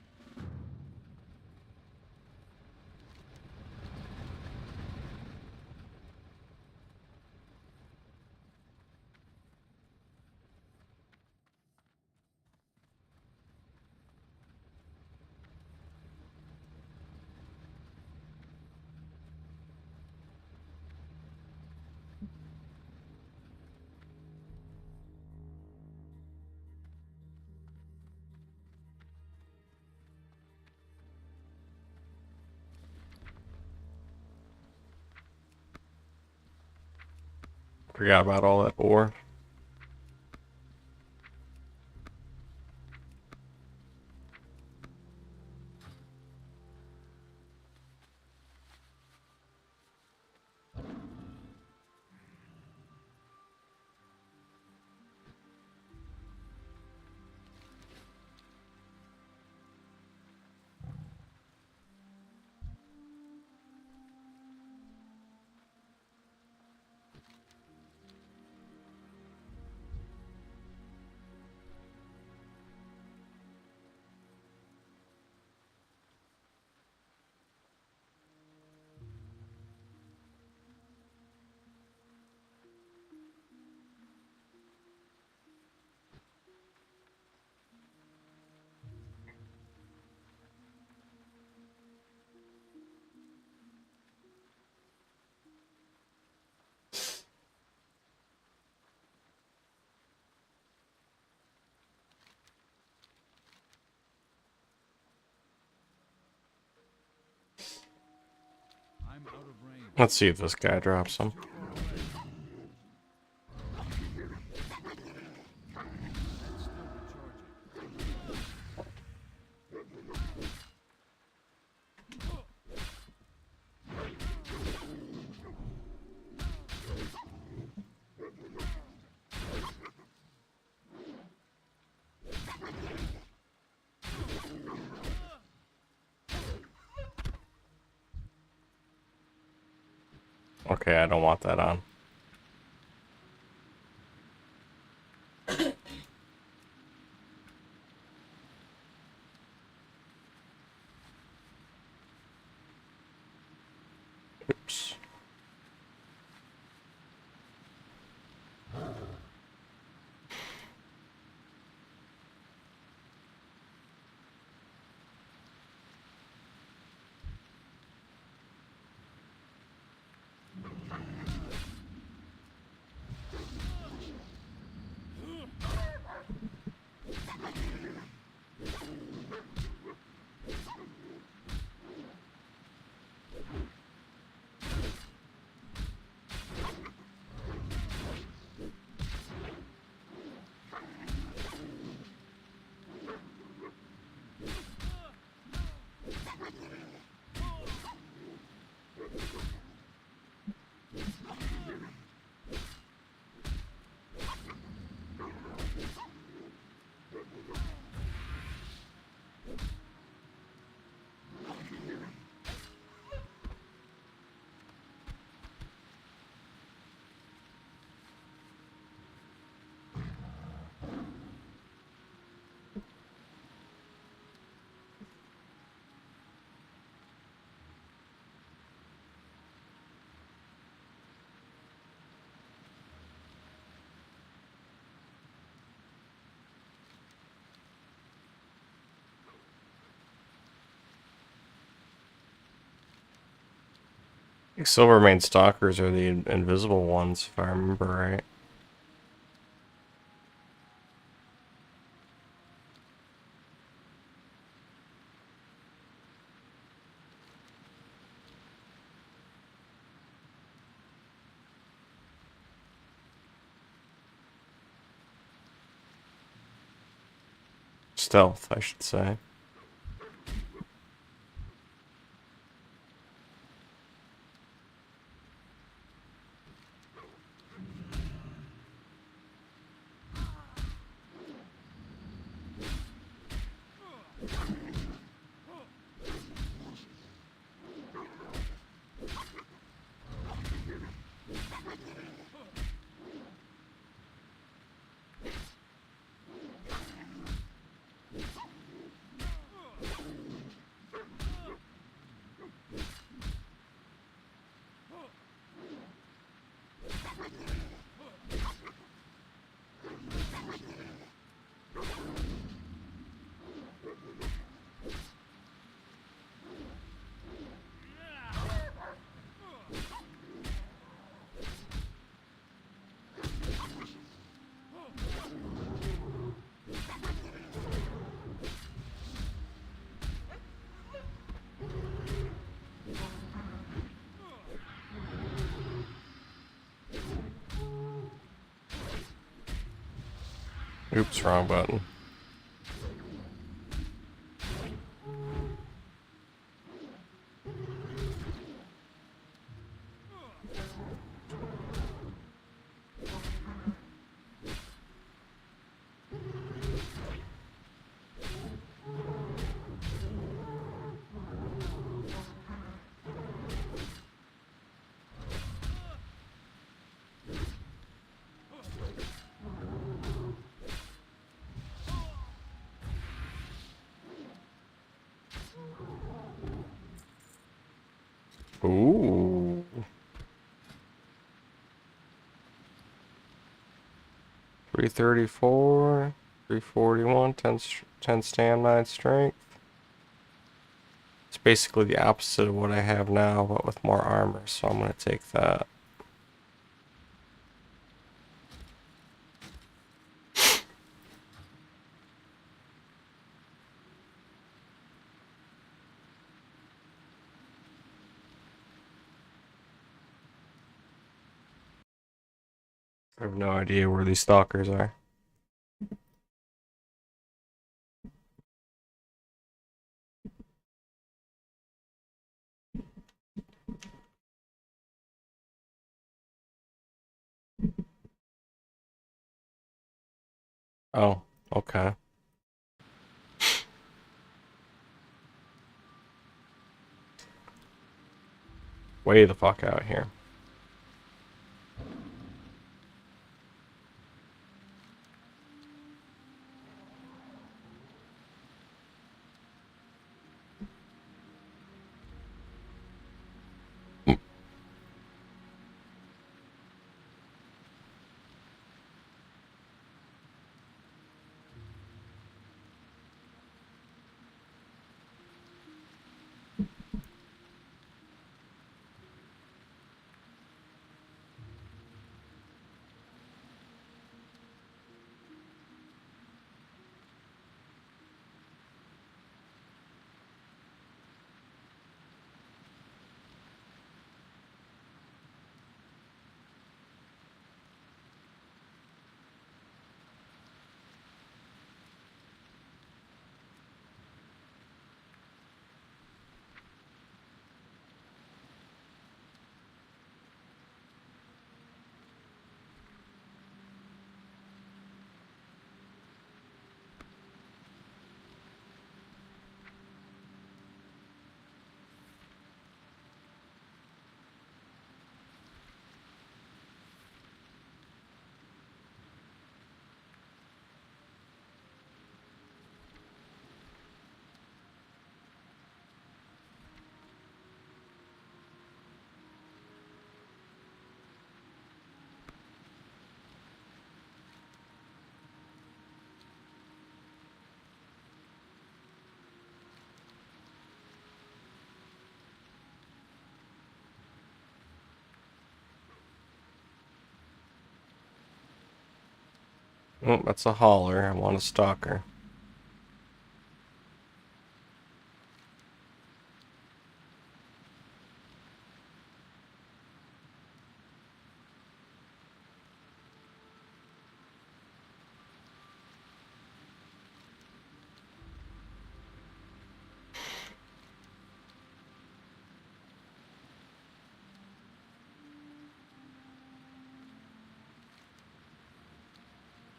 Forgot about all that ore. I'm out of range. Let's see if this guy drops some. Okay, I don't want that on. Oops. I think Silvermane Stalkers are the invisible ones, if I remember right. Stealth, I should say. Oops, wrong button. Ooh. 334, 341, 10 stamina, 9 strength. It's basically the opposite of what I have now, but with more armor, so I'm going to take that. I have no idea where these stalkers are. Oh, okay. Way the fuck out here. Oh, that's a hauler. I want a stalker.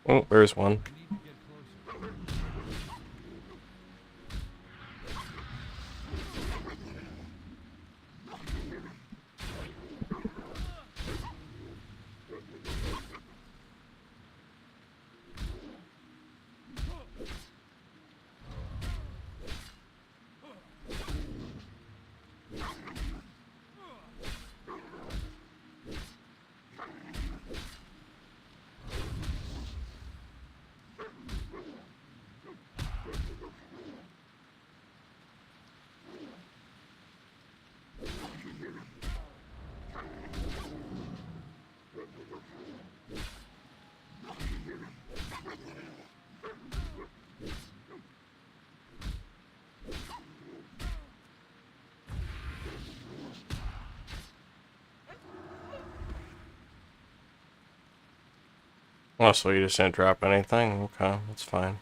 Oh, there's one. Oh, so you just didn't drop anything? Okay, that's fine.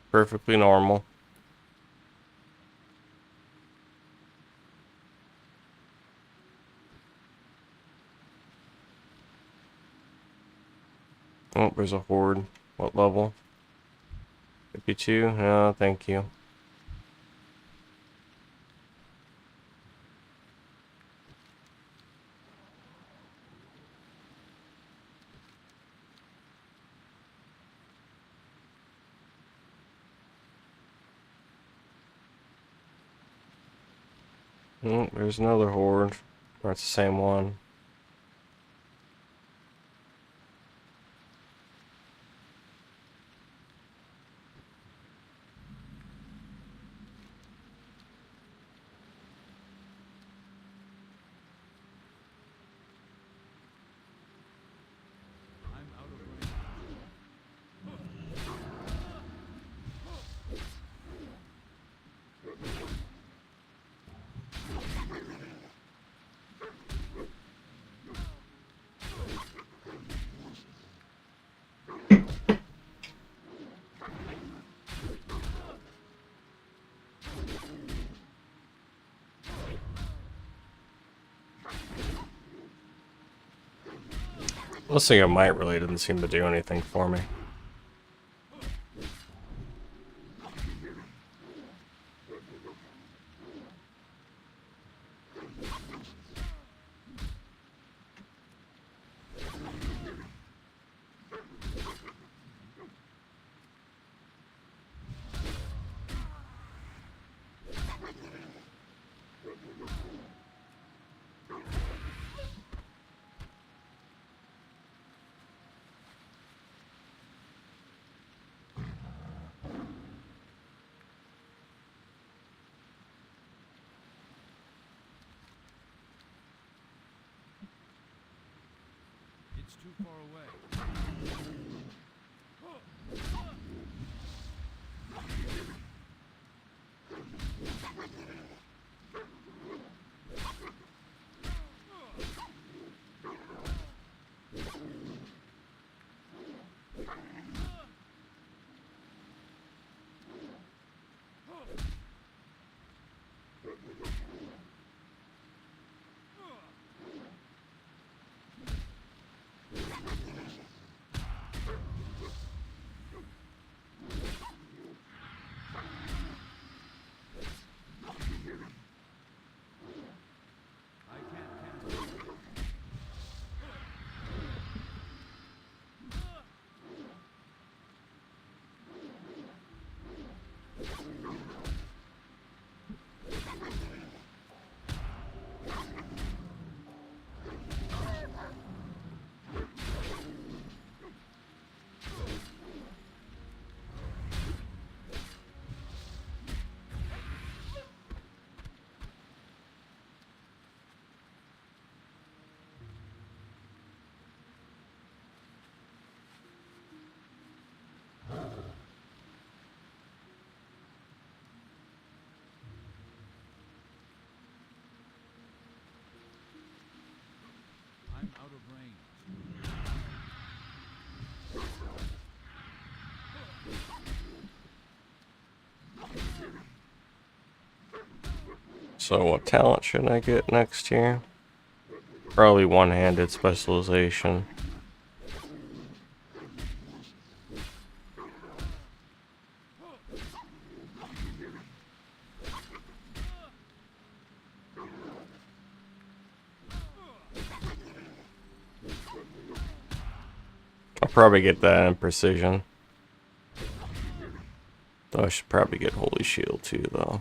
Perfectly normal. Oh, there's a horde. What level? 52? No, thank you. Oh, there's another horde. Or it's the same one. This thing of might really didn't seem to do anything for me. It's too far away. I'm out of range. So what talent should I get next year? Probably one-handed specialization. I'll probably get that in precision. Though I should probably get Holy Shield too, though.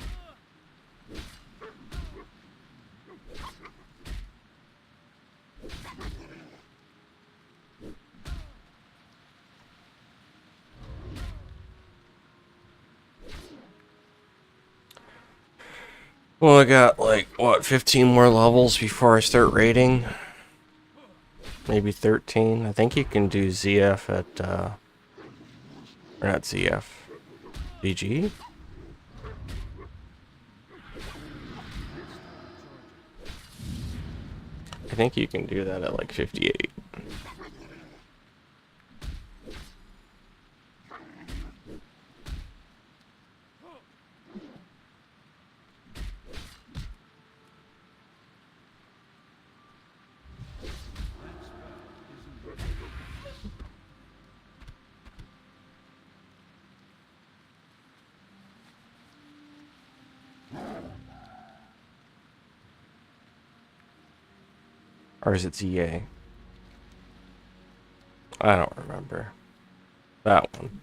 Well, I got like, what, 15 more levels before I start raiding? Maybe 13. I think you can do ZF at, or not ZF. DG? think you can do that at like 58. Or is it ZA? I don't remember. That one.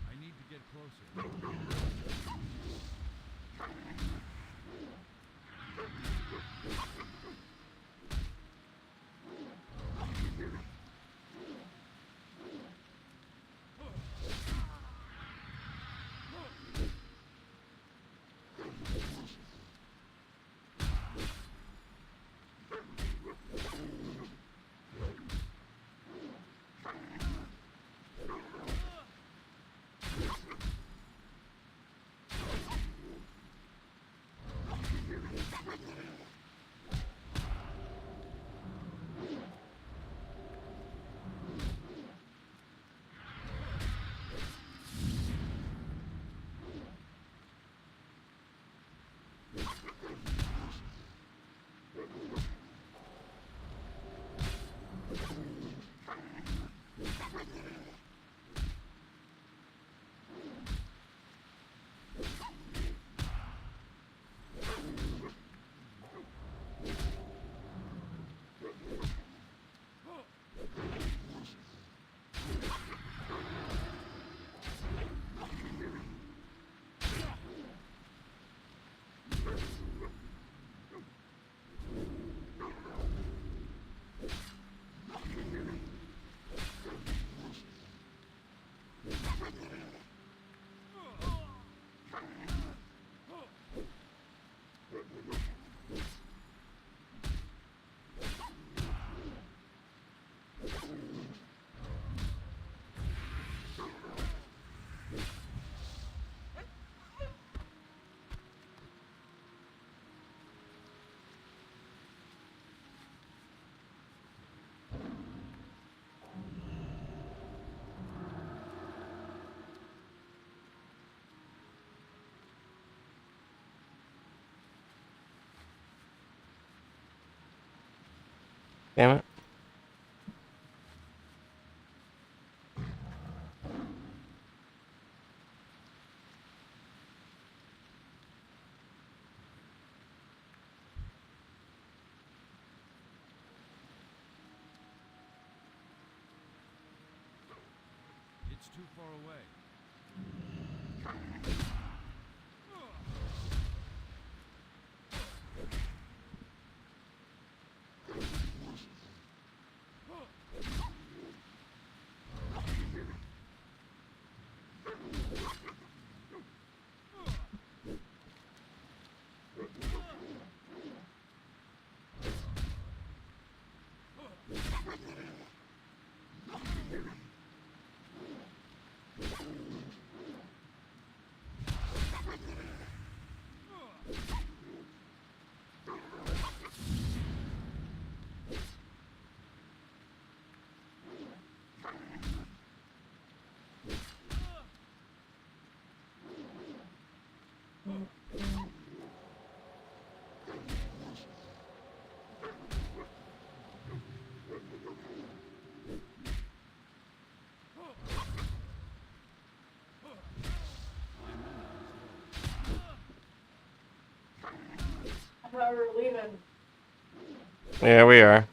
I need to get closer. Damn it. It's too far away. I thought we were leaving. Yeah, we are.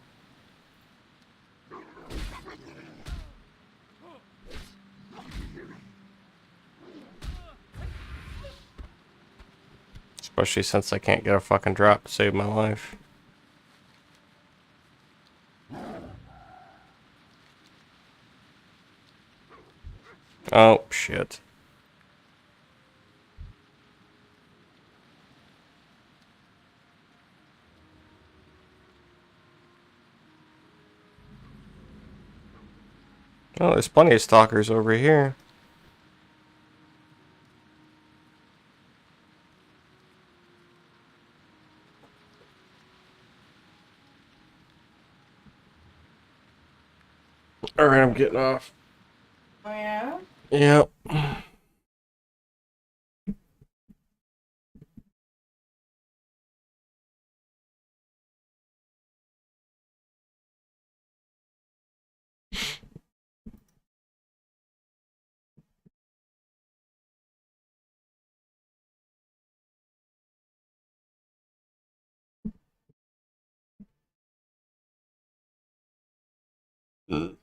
Especially since I can't get a fucking drop to save my life. Oh, shit. Oh, there's plenty of stalkers over here. Alright, I'm getting off. Oh, yeah? Yep. Mm.